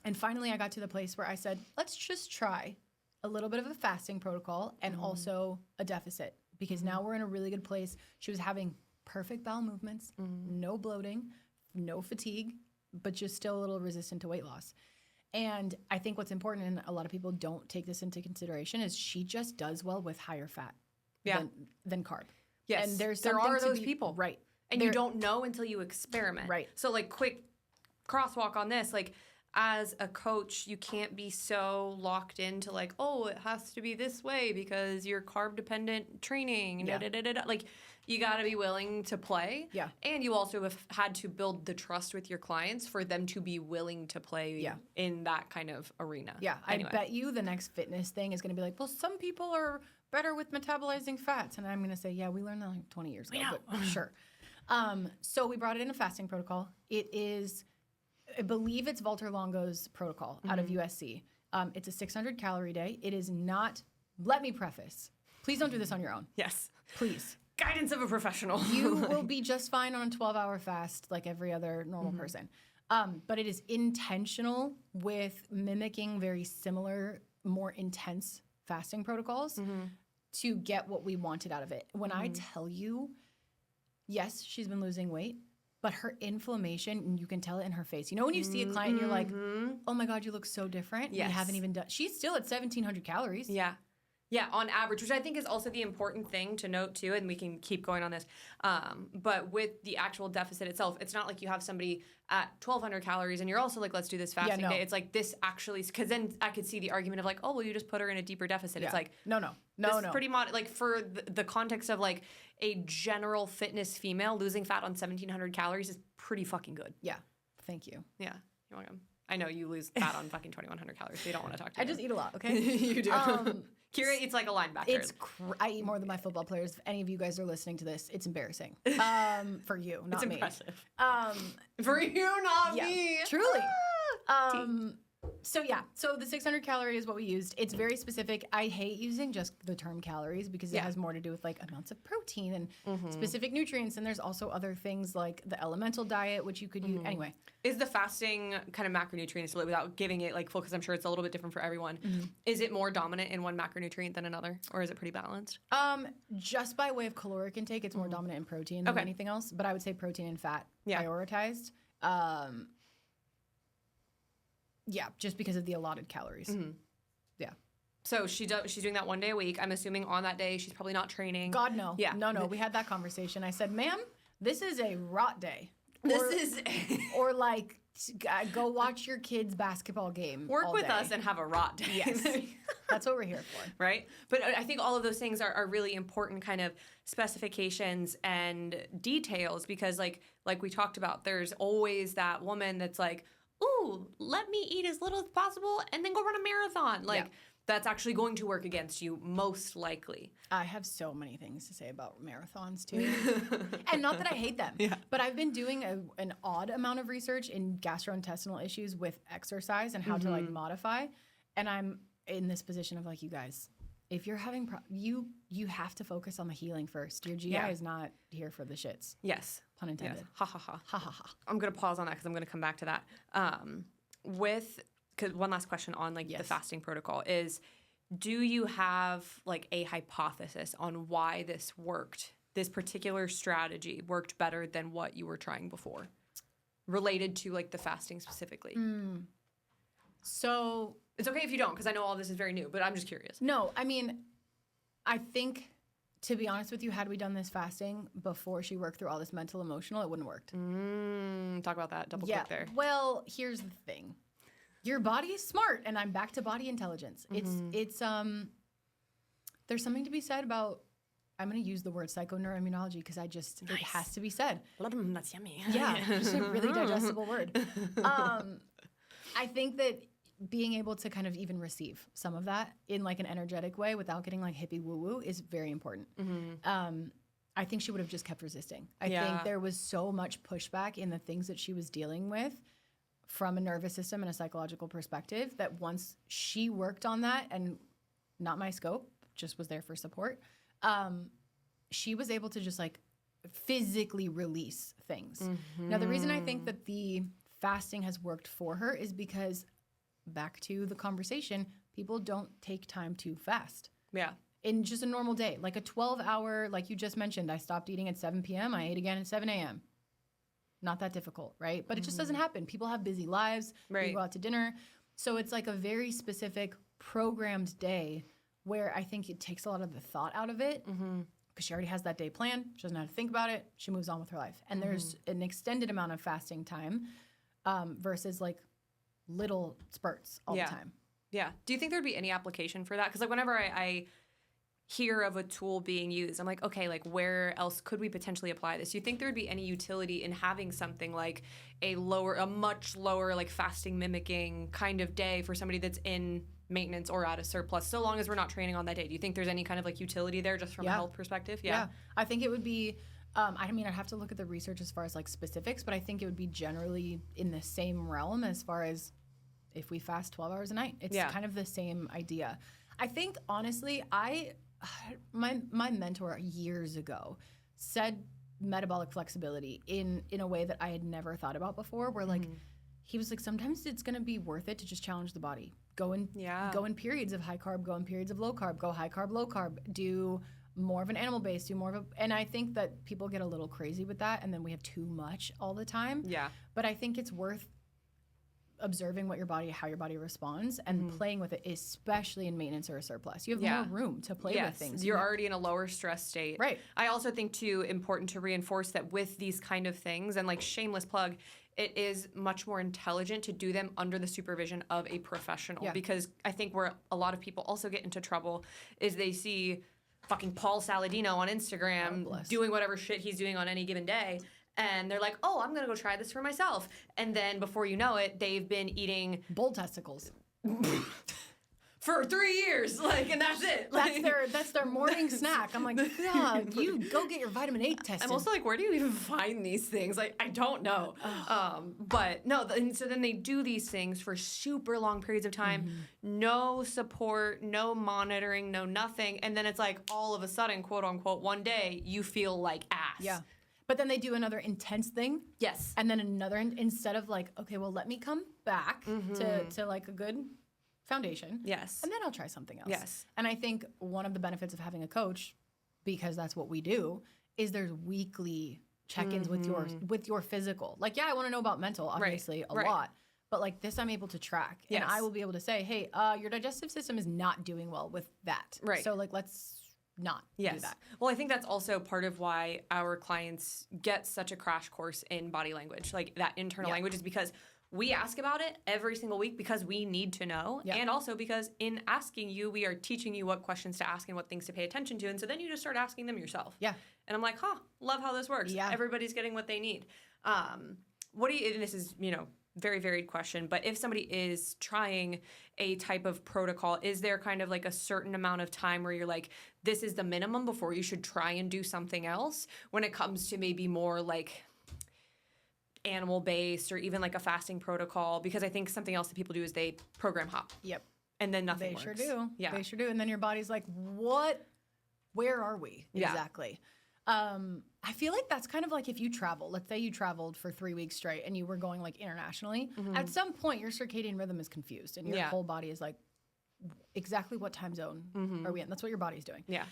And finally, I got to the place where I said, let's just try a little bit of a fasting protocol and also a deficit, because now we're in a really good place. She was having perfect bowel movements, no bloating, no fatigue, but just still a little resistant to weight loss. And I think what's important, and a lot of people don't take this into consideration, is she just does well with higher fat than carb. Yes, and there are those people. Right. And you don't know until you experiment. Right. So like quick crosswalk on this, like as a coach, you can't be so locked into like, oh, it has to be this way because you're carb dependent training. Like you got to be willing to play. Yeah. And you also have had to build the trust with your clients for them to be willing to play in that kind of arena. Yeah. Anyway. I bet you the next fitness thing is going to be like, well, some people are better with metabolizing fats. And I'm going to say, yeah, we learned that like 20 years ago, but sure. So we brought it in a fasting protocol. It is, I believe it's Walter Longo's protocol out of USC. It's a 600 calorie day. It is not, let me preface, please don't do this on your own. Yes. Please. Guidance of a professional. You will be just fine on a 12-hour fast like every other normal person. But it is intentional with mimicking very similar, more intense fasting protocols to get what we wanted out of it. When I tell you, yes, she's been losing weight, but her inflammation, and you can tell it in her face. You know when you see a client and you're like, oh my God, you look so different. Yes. You haven't even done, she's still at 1,700 calories. Yeah. Yeah, on average, which I think is also the important thing to note too, and we can keep going on this. But with the actual deficit itself, it's not like you have somebody at 1,200 calories and you're also like, let's do this fasting day. It's like this actually, because then I could see the argument of like, oh, well, you just put her in a deeper deficit. It's like, no. Pretty like for the context of like a general fitness female, losing fat on 1,700 calories is pretty fucking good. Yeah, thank you. Yeah, you're welcome. I know you lose fat on fucking 2,100 calories, so you don't want to talk to me. I just eat a lot, okay? You do. Kira eats like a linebacker. I eat more than my football players. If any of you guys are listening to this, it's embarrassing. For you, not me. It's impressive. For you, not me. Truly. So the 600 calorie is what we used. It's very specific. I hate using just the term calories because it has more to do with like amounts of protein and specific nutrients. And there's also other things like the elemental diet, which you could use anyway. Is the fasting kind of macronutrients, without giving it like full, because I'm sure it's a little bit different for everyone, is it more dominant in one macronutrient than another, or is it pretty balanced? Just by way of caloric intake, it's more dominant in protein than anything else. But I would say protein and fat prioritized. Yeah, just because of the allotted calories. Yeah. So she's doing that one day a week. I'm assuming on that day she's probably not training. God, no. Yeah. No. We had that conversation. I said, ma'am, this is a rot day. Or like, go watch your kids' basketball game. Work with us and have a rot day. Yes. That's what we're here for. Right? But I think all of those things are really important kind of specifications and details because like we talked about, there's always that woman that's like, ooh, let me eat as little as possible and then go run a marathon. Like, that's actually going to work against you, most likely. I have so many things to say about marathons, too. And not that I hate them, but I've been doing an odd amount of research in gastrointestinal issues with exercise and how to, like, modify. And I'm in this position of, like, you guys, if you're having you have to focus on the healing first. Your GI is not here for the shits. Yes. Pun intended. Yes. Ha, ha, ha. Ha, ha, ha. I'm going to pause on that because I'm going to come back to that. Because one last question on like the fasting protocol is, do you have like a hypothesis on why this particular strategy worked better than what you were trying before, related to like the fasting specifically? So it's okay if you don't, because I know all this is very new, but I'm just curious. No, I mean, I think, to be honest with you, had we done this fasting before she worked through all this mental, emotional, it wouldn't have worked. Talk about that. Double click there. Well, here's the thing. Your body is smart, and I'm back to body intelligence. It's there's something to be said about, I'm going to use the word psychoneuroimmunology because it has to be said. That's yummy. Yeah, it's a really digestible word. I think that being able to kind of even receive some of that in like an energetic way without getting like hippie woo-woo is very important. I think she would have just kept resisting. I think there was so much pushback in the things that she was dealing with from a nervous system and a psychological perspective that once she worked on that, and not my scope, just was there for support, she was able to just like physically release things. Now, the reason I think that the fasting has worked for her is because, back to the conversation, people don't take time to fast. Yeah. In just a normal day, like a 12-hour, like you just mentioned, I stopped eating at 7 p.m., I ate again at 7 a.m. Not that difficult, right? But it just doesn't happen. People have busy lives. Right. People go out to dinner. So it's like a very specific programmed day where I think it takes a lot of the thought out of it because she already has that day planned. She doesn't have to think about it. She moves on with her life. And there's an extended amount of fasting time versus like little spurts all the time. Yeah. Do you think there'd be any application for that? Because like whenever I hear of a tool being used, I'm like, okay, like where else could we potentially apply this? Do you think there would be any utility in having something like a much lower like fasting mimicking kind of day for somebody that's in maintenance or at a surplus, so long as we're not training on that day? Do you think there's any kind of like utility there just from a health perspective? Yeah. I think it would be, I mean, I'd have to look at the research as far as like specifics, but I think it would be generally in the same realm as far as if we fast 12 hours a night. It's kind of the same idea. I think, honestly, my mentor years ago said metabolic flexibility in a way that I had never thought about before, where like he was like, sometimes it's going to be worth it to just challenge the body. Go in periods of high carb, go in periods of low carb, go high carb, low carb, do more of an animal base, do more of and I think that people get a little crazy with that, and then we have too much all the time. Yeah. But I think it's worth observing how your body responds and playing with it, especially in maintenance or a surplus. You have more room to play with things. You're already in a lower stress state. Right. I also think too important to reinforce that with these kind of things, and like shameless plug, it is much more intelligent to do them under the supervision of a professional, because I think where a lot of people also get into trouble is they see fucking Paul Saladino on Instagram doing whatever shit he's doing on any given day, and they're like, oh, I'm going to go try this for myself. And then before you know it, they've been eating bull testicles. for 3 years, like, and that's it. Like, That's their morning snack. I'm like, God, you go get your vitamin A tested. I'm also like, where do you even find these things? Like, I don't know. But no, and so then they do these things for super long periods of time, no support, no monitoring, no nothing. And then it's like all of a sudden, quote unquote, one day you feel like ass. Yeah. But then they do another intense thing. Yes. And then another, instead of like, okay, well, let me come back to like a good foundation. Yes. And then I'll try something else. Yes. And I think one of the benefits of having a coach, because that's what we do, is there's weekly check-ins with your physical. Like, yeah, I want to know about mental, obviously, a lot. But like this, I'm able to track. Yes. And I will be able to say, hey, your digestive system is not doing well with that. Right. So like, let's not do that. Well, I think that's also part of why our clients get such a crash course in body language, like that internal language, is because we ask about it every single week because we need to know. Yep. And also because in asking you, we are teaching you what questions to ask and what things to pay attention to. And so then you just start asking them yourself. Yeah. And I'm like, love how this works. Yeah. Everybody's getting what they need. What do you, and this is, very varied question, but if somebody is trying a type of protocol, is there kind of like a certain amount of time where you're like, this is the minimum before you should try and do something else when it comes to maybe more like animal-based or even like a fasting protocol? Because I think something else that people do is they program hop. Yep. And then nothing works. They sure do. Yeah. They sure do. And then your body's like, what? Where are we? Yeah. Exactly. I feel like that's kind of like if you travel. Let's say you traveled for 3 weeks straight and you were going like internationally. At some point, your circadian rhythm is confused and your whole body is like, exactly what time zone are we in? That's what your body's doing. Yeah.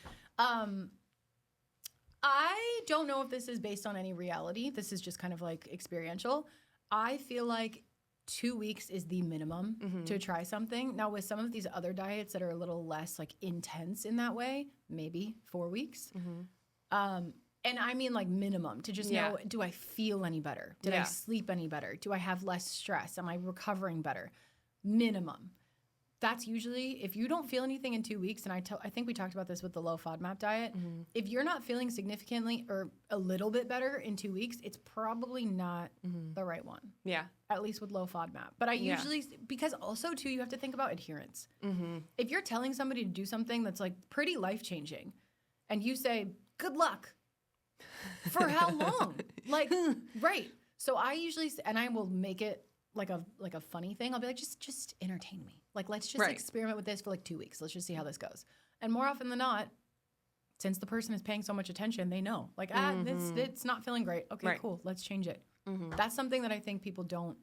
I don't know if this is based on any reality. This is just kind of like experiential. I feel like 2 weeks is the minimum to try something. Now, with some of these other diets that are a little less like intense in that way, maybe 4 weeks. And I mean like minimum to just know, do I feel any better? Did I sleep any better? Do I have less stress? Am I recovering better? Minimum. That's usually, if you don't feel anything in 2 weeks, and I think we talked about this with the low FODMAP diet, if you're not feeling significantly or a little bit better in 2 weeks, it's probably not the right one. Yeah. At least with low FODMAP. But I usually, because also too, you have to think about adherence. If you're telling somebody to do something that's like pretty life-changing, and you say, good luck, for how long? Like, right. So I usually, and I will make it like a funny thing. I'll be like, just entertain me. Like, let's just experiment with this for like 2 weeks. Let's just see how this goes. And more often than not, since the person is paying so much attention, they know. Like, it's not feeling great. Okay, cool. Let's change it. That's something that I think people don't.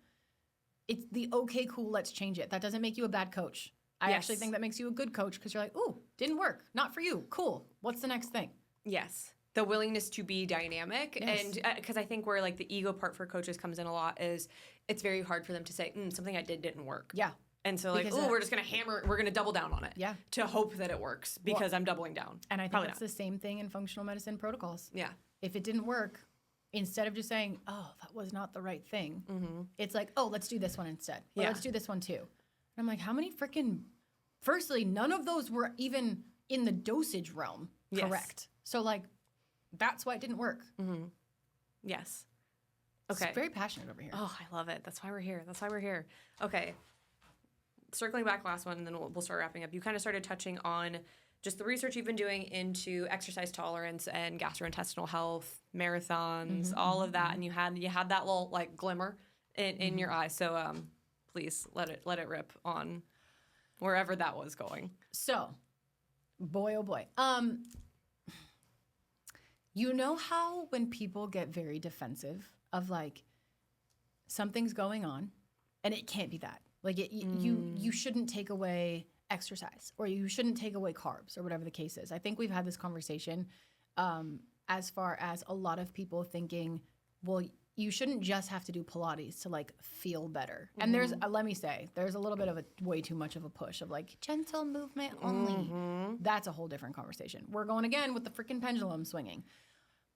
It's the okay, cool, let's change it. That doesn't make you a bad coach. I actually think that makes you a good coach because you're like, ooh, didn't work. Not for you. Cool. What's the next thing? Yes. The willingness to be dynamic. Yes. And because I think where like the ego part for coaches comes in a lot is it's very hard for them to say, something I did didn't work. Yeah. And so like, we're just going to we're going to double down on it. Yeah. To hope that it works because I'm doubling down. And I think that's the same thing in functional medicine protocols. Yeah. If it didn't work, instead of just saying, that was not the right thing, it's like, let's do this one instead. Or let's do this one too. And I'm like, how many firstly, none of those were even in the dosage realm correct. So like, that's why it didn't work. Yes. Okay. It's very passionate over here. Oh, I love it. That's why we're here. Okay. Circling back last one, and then we'll start wrapping up. You kind of started touching on just the research you've been doing into exercise tolerance and gastrointestinal health, marathons, all of that, and you had that little like glimmer in your eye. So please let it rip on wherever that was going. So, boy, oh boy. You know how when people get very defensive of like something's going on and it can't be that. Like you shouldn't take away exercise or you shouldn't take away carbs or whatever the case is. I think we've had this conversation as far as a lot of people thinking, well, you shouldn't just have to do Pilates to like feel better. And there's, let me say, there's a little bit of a way too much of a push of like gentle movement only. That's a whole different conversation. We're going again with the freaking pendulum swinging.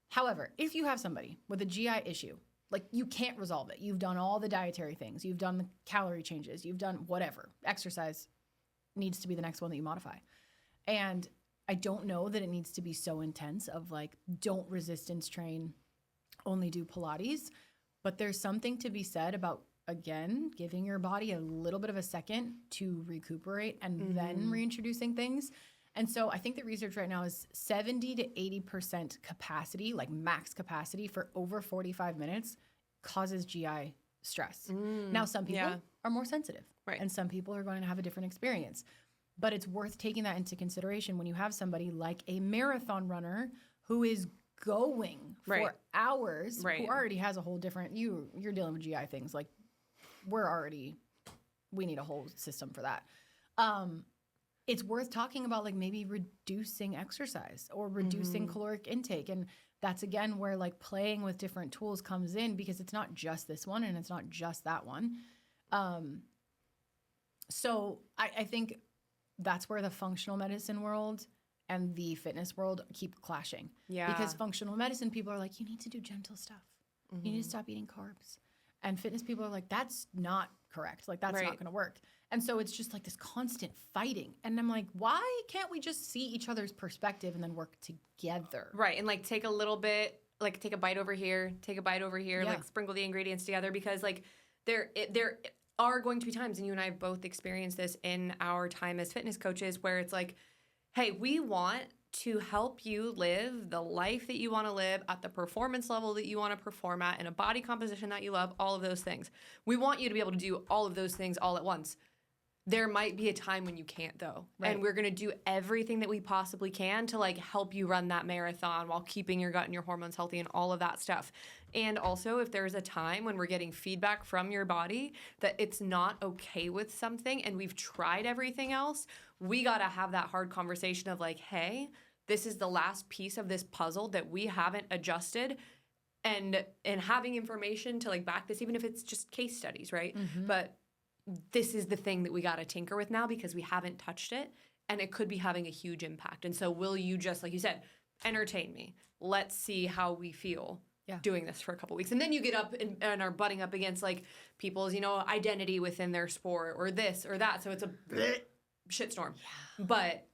However, if you have somebody with a GI issue, like you can't resolve it. You've done all the dietary things. You've done the calorie changes. You've done whatever. Exercise needs to be the next one that you modify. And I don't know that it needs to be so intense of like, don't resistance train, only do Pilates. But there's something to be said about again, giving your body a little bit of a second to recuperate and then reintroducing things. And so I think the research right now is 70 to 80% capacity, like max capacity for over 45 minutes causes GI stress. Now, some people are more sensitive, right, and some people are going to have a different experience. But it's worth taking that into consideration when you have somebody like a marathon runner who is going for hours, who already has a whole different, you're dealing with GI things. Like, we need a whole system for that. It's worth talking about, like, maybe reducing exercise or reducing caloric intake. And that's, again, where, like, playing with different tools comes in, because it's not just this one and it's not just that one. So I think that's where the functional medicine world and the fitness world keep clashing. Yeah. Because functional medicine people are like, you need to do gentle stuff. You need to stop eating carbs. And fitness people are like, that's not correct. Like, that's not going to work. And so it's just like this constant fighting. And I'm like, why can't we just see each other's perspective and then work together? Right. And like take a little bit, like take a bite over here, take a bite over here, like sprinkle the ingredients together, because like there are going to be times, and you and I have both experienced this in our time as fitness coaches, where it's like, hey, we want to help you live the life that you want to live at the performance level that you want to perform at, in a body composition that you love, all of those things. We want you to be able to do all of those things all at once. There might be a time when you can't, though. Right. And we're going to do everything that we possibly can to like help you run that marathon while keeping your gut and your hormones healthy and all of that stuff. And also, if there's a time when we're getting feedback from your body that it's not okay with something and we've tried everything else, we got to have that hard conversation of like, hey, this is the last piece of this puzzle that we haven't adjusted, and having information to like back this, even if it's just case studies, right? But this is the thing that we got to tinker with now because we haven't touched it, and it could be having a huge impact. And so will you just, like you said, entertain me? Let's see how we feel doing this for a couple weeks. And then you get up and are butting up against like people's, identity within their sport or this or that. So it's a shitstorm. Yeah. But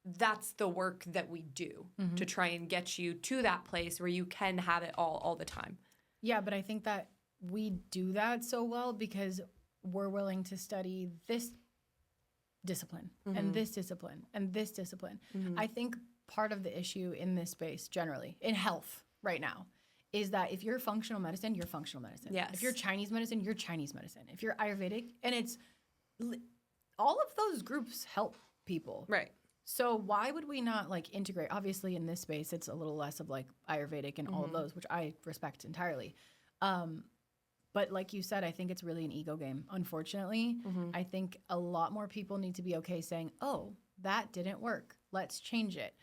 that's the work that we do to try and get you to that place where you can have it all the time. Yeah, but I think that we do that so well because we're willing to study this discipline and this discipline and this discipline. I think part of the issue in this space generally, in health right now, is that if you're functional medicine, you're functional medicine. Yes. If you're Chinese medicine, you're Chinese medicine. If you're Ayurvedic, and it's all of those groups help people. Right. So why would we not like integrate? Obviously in this space, it's a little less of like Ayurvedic and all of those, which I respect entirely. But like you said, I think it's really an ego game. Unfortunately, I think a lot more people need to be okay saying, oh, that didn't work. Let's change it.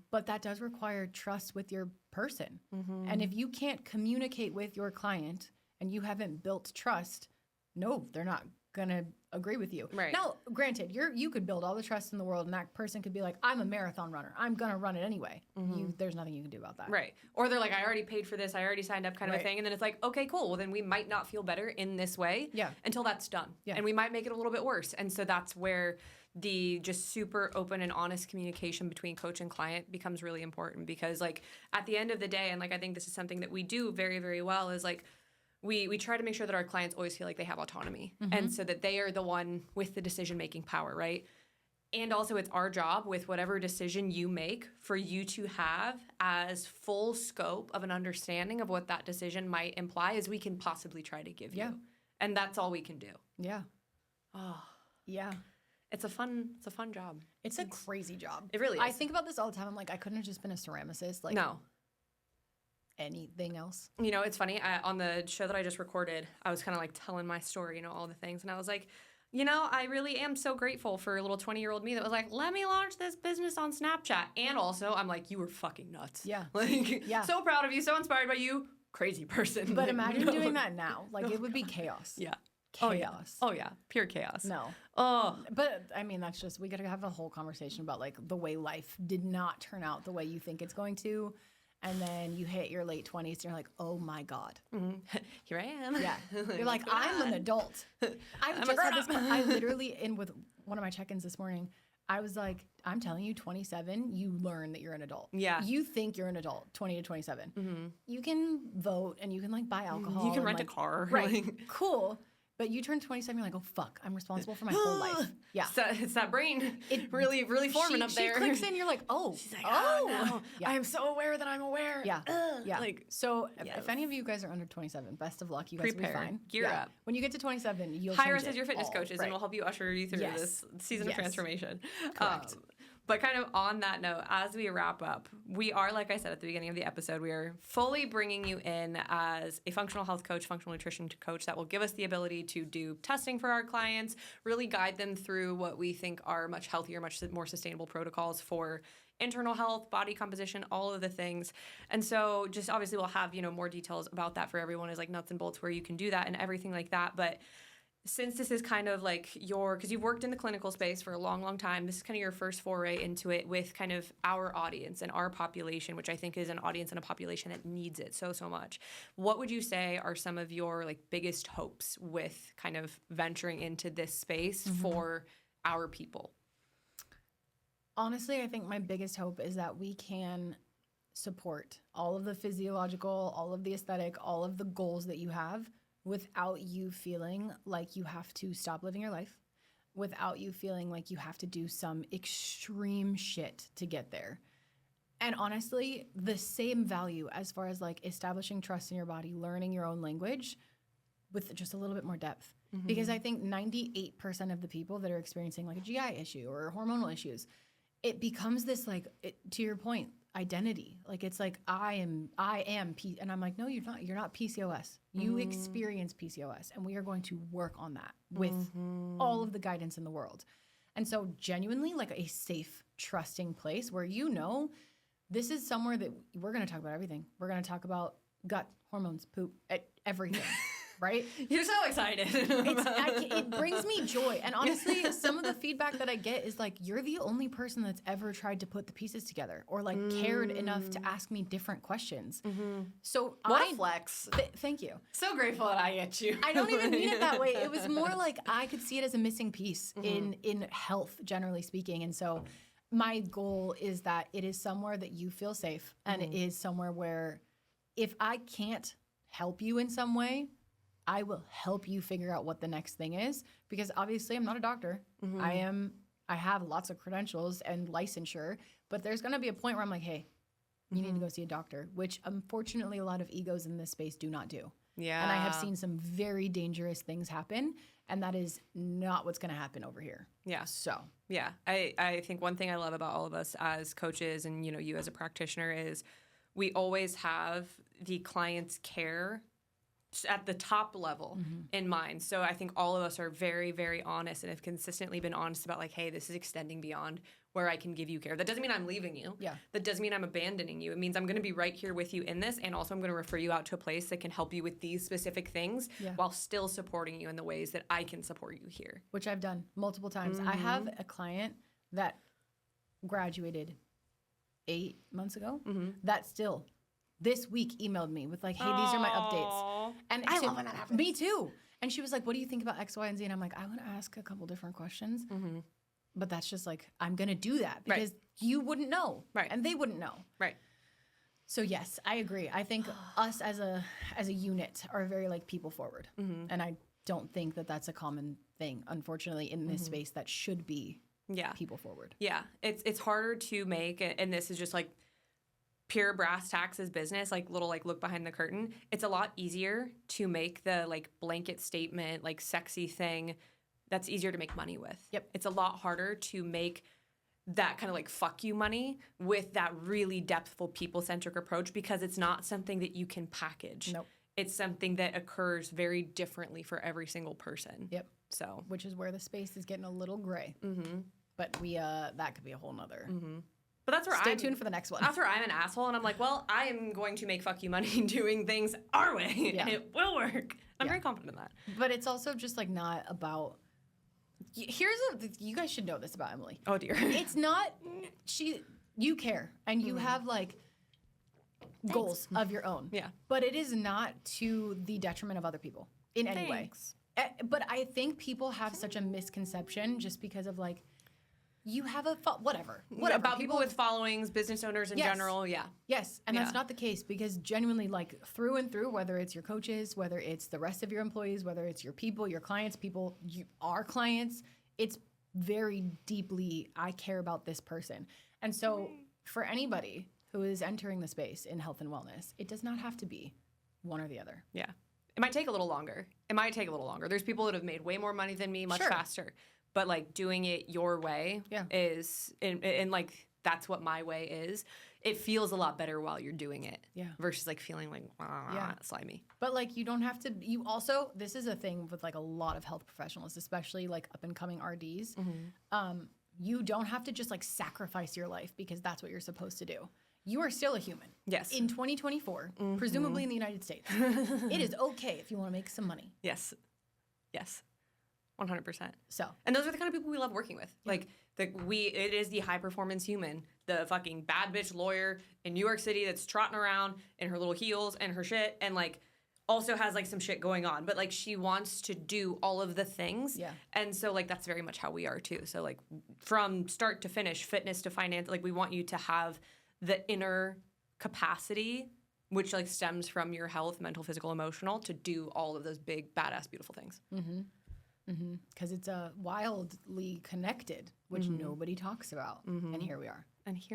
But that does require trust with your person. And if you can't communicate with your client and you haven't built trust, no, they're not going to agree with you. Right. Now, granted, you could build all the trust in the world and that person could be like, I'm a marathon runner. I'm going to run it anyway. There's nothing you can do about that. Right. Or they're like, I already paid for this. I already signed up kind of a thing. And then it's like, okay, cool. Well, then we might not feel better in this way until that's done. Yeah. And we might make it a little bit worse. And so that's where the just super open and honest communication between coach and client becomes really important, because like at the end of the day, and like I think this is something that we do very, very well, is like we try to make sure that our clients always feel like they have autonomy and so that they are the one with the decision-making power, right? And also it's our job with whatever decision you make for you to have as full scope of an understanding of what that decision might imply as we can possibly try to give you. And that's all we can do. Yeah. Oh. Yeah. It's a fun job. It's a crazy job. It really is. I think about this all the time. I'm like, I couldn't have just been a ceramicist. Like, no. Anything else? It's funny. On the show that I just recorded, I was kind of like telling my story, all the things. And I was like, I really am so grateful for a little 20-year-old me that was like, let me launch this business on Snapchat. And also, I'm like, you were fucking nuts. Yeah. So proud of you, so inspired by you. Crazy person. But imagine doing that now. Like, it would be chaos. Yeah. Chaos. Oh yeah. Pure chaos. No. Oh. But I mean, that's just, we got to have a whole conversation about like the way life did not turn out the way you think it's going to. And then you hit your late 20s and you're like, oh my God. Here I am. Yeah. You're like, I'm an adult. I literally, with one of my check-ins this morning, I was like, I'm telling you, 27, you learn that you're an adult. Yeah. You think you're an adult, 20 to 27. You can vote and you can like buy alcohol. You can rent a car. Right. Cool. But you turn 27, you're like, oh, fuck, I'm responsible for my whole life. Yeah. It's that brain really forming up there. She clicks in, you're like, oh. She's like, oh no. Yeah. I am so aware that I'm aware. Yeah. Yeah. Like, so yes. if any of you guys are under 27, best of luck. You guys will be fine. Gear up. When you get to 27, you'll hire change us as your fitness coaches, and we'll help you usher you through this season of transformation. Correct. But kind of on that note, as we wrap up, we are, like I said at the beginning of the episode, we are fully bringing you in as a functional health coach, functional nutrition coach that will give us the ability to do testing for our clients, really guide them through what we think are much healthier, much more sustainable protocols for internal health, body composition, all of the things. And so just obviously we'll have, more details about that for everyone as like nuts and bolts where you can do that and everything like that. But since this is kind of like because you've worked in the clinical space for a long, long time, this is kind of your first foray into it with kind of our audience and our population, which I think is an audience and a population that needs it so, so much. What would you say are some of your like biggest hopes with kind of venturing into this space for our people? Honestly, I think my biggest hope is that we can support all of the physiological, all of the aesthetic, all of the goals that you have without you feeling like you have to stop living your life, without you feeling like you have to do some extreme shit to get there. And honestly, the same value as far as like establishing trust in your body, learning your own language with just a little bit more depth. Because I think 98% of the people that are experiencing like a GI issue or hormonal issues, it becomes this like, to your point, identity. Like it's like I am and I'm like, no, you're not. You're not PCOS. You experience PCOS, and we are going to work on that with all of the guidance in the world. And so genuinely like a safe, trusting place where this is somewhere that we're going to talk about everything. We're going to talk about gut, hormones, poop, everything. Right? You're so excited. It brings me joy. And honestly, some of the feedback that I get is like, you're the only person that's ever tried to put the pieces together or like cared enough to ask me different questions. So what a flex. Thank you. So grateful that I get you. I don't even mean it that way. It was more like I could see it as a missing piece in health, generally speaking. And so my goal is that it is somewhere that you feel safe and it is somewhere where if I can't help you in some way, I will help you figure out what the next thing is, because obviously I'm not a doctor. I have lots of credentials and licensure, but there's going to be a point where I'm like, hey, you need to go see a doctor, which unfortunately a lot of egos in this space do not do. Yeah. And I have seen some very dangerous things happen, and that is not what's going to happen over here. Yeah. So. Yeah. I think one thing I love about all of us as coaches and, you as a practitioner is we always have the client's care at the top level in mind. So I think all of us are very, very honest and have consistently been honest about like, hey, this is extending beyond where I can give you care. That doesn't mean I'm leaving you. Yeah. That doesn't mean I'm abandoning you. It means I'm going to be right here with you in this, and also I'm going to refer you out to a place that can help you with these specific things while still supporting you in the ways that I can support you here. Which I've done multiple times. I have a client that graduated 8 months ago that still this week emailed me with like, hey, these are my updates. And I love when that happens. Me too. And she was like, what do you think about X, Y, and Z? And I'm like, I want to ask a couple different questions. But that's just like, I'm going to do that because you wouldn't know. Right. And they wouldn't know. Right. So yes, I agree. I think us as a unit are very like people forward. And I don't think that that's a common thing, unfortunately, in this space that should be people forward. Yeah. It's harder to make, and this is just like pure brass tacks as business, like little like look behind the curtain. It's a lot easier to make the like blanket statement, like sexy thing that's easier to make money with. Yep. It's a lot harder to make that kind of like fuck you money with that really depthful people-centric approach because it's not something that you can package. Nope. It's something that occurs very differently for every single person. Yep. So, which is where the space is getting a little gray. But we that could be a whole nother. But that's where Stay tuned for the next one. That's where I'm an asshole, and I'm like, well, I am going to make fuck you money doing things our way, and it will work. I'm very confident in that. But it's also just like not about. You guys should know this about Emily. Oh dear. It's not. You care, and you have like goals of your own. Yeah. But it is not to the detriment of other people in any way. But I think people have such a misconception just because of like. you have a whatever. About people with followings, business owners in general. Yeah. Yes. And that's not the case, because genuinely, like, through and through, whether it's your coaches, whether it's the rest of your employees, whether it's your people, your clients, our clients, it's very deeply, I care about this person. And so for anybody who is entering the space in health and wellness, it does not have to be one or the other. Yeah. It might take a little longer. There's people that have made way more money than me much faster. But, like, doing it your way is, and like, that's what my way is. It feels a lot better while you're doing it versus, like, feeling like, slimy. But, like, you don't have to, you also, this is a thing with, like, a lot of health professionals, especially, like, up-and-coming RDs. You don't have to just, like, sacrifice your life because that's what you're supposed to do. You are still a human. Yes. In 2024, presumably in the United States, it is okay if you want to make some money. Yes. 100%. So, and those are the kind of people we love working with. Like, it is the high performance human, the fucking bad bitch lawyer in New York City that's trotting around in her little heels and her shit, and, like, also has, like, some shit going on, but, like, she wants to do all of the things. Yeah. And so, like, that's very much how we are too. So, like, from start to finish, fitness to finance, like, we want you to have the inner capacity, which, like, stems from your health, mental, physical, emotional, to do all of those big, badass, beautiful things. Because it's wildly connected, which nobody talks about. And here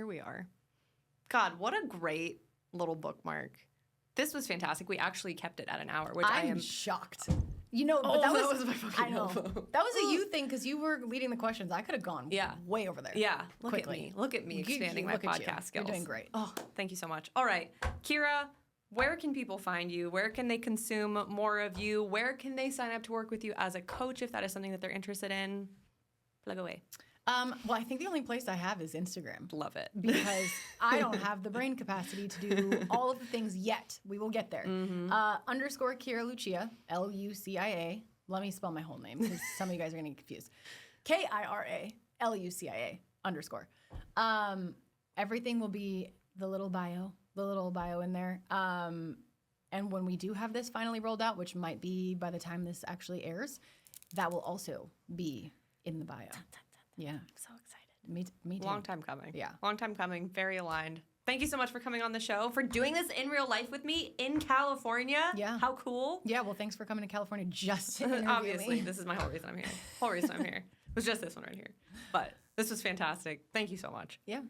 we are. God, what a great little bookmark. This was fantastic. We actually kept it at an hour, which I'm shocked. You know, but that was my fucking notebook. That was a you thing, because you were leading the questions. I could have gone way over there. Yeah, look at me expanding my podcast skills. You're doing great. Oh, thank you so much. All right, Kira, where can people find you? Where can they consume more of you? Where can they sign up to work with you as a coach if that is something that they're interested in? Plug away. Well, I think the only place I have is Instagram. Love it. Because I don't have the brain capacity to do all of the things yet. We will get there. _ Kira Lucia, Lucia. Let me spell my whole name, because some of you guys are going to get confused. Kira Lucia _ everything will be the little bio in there. And when we do have this finally rolled out, which might be by the time this actually airs, that will also be in the bio. Yeah. I'm so excited. Me too. Long time coming. Yeah. Long time coming. Very aligned. Thank you so much for coming on the show, for doing this in real life with me in California. Yeah. How cool. Yeah, well, thanks for coming to California just to interview Obviously, me. this is my whole reason I'm here. It was just this one right here. But this was fantastic. Thank you so much. Yeah.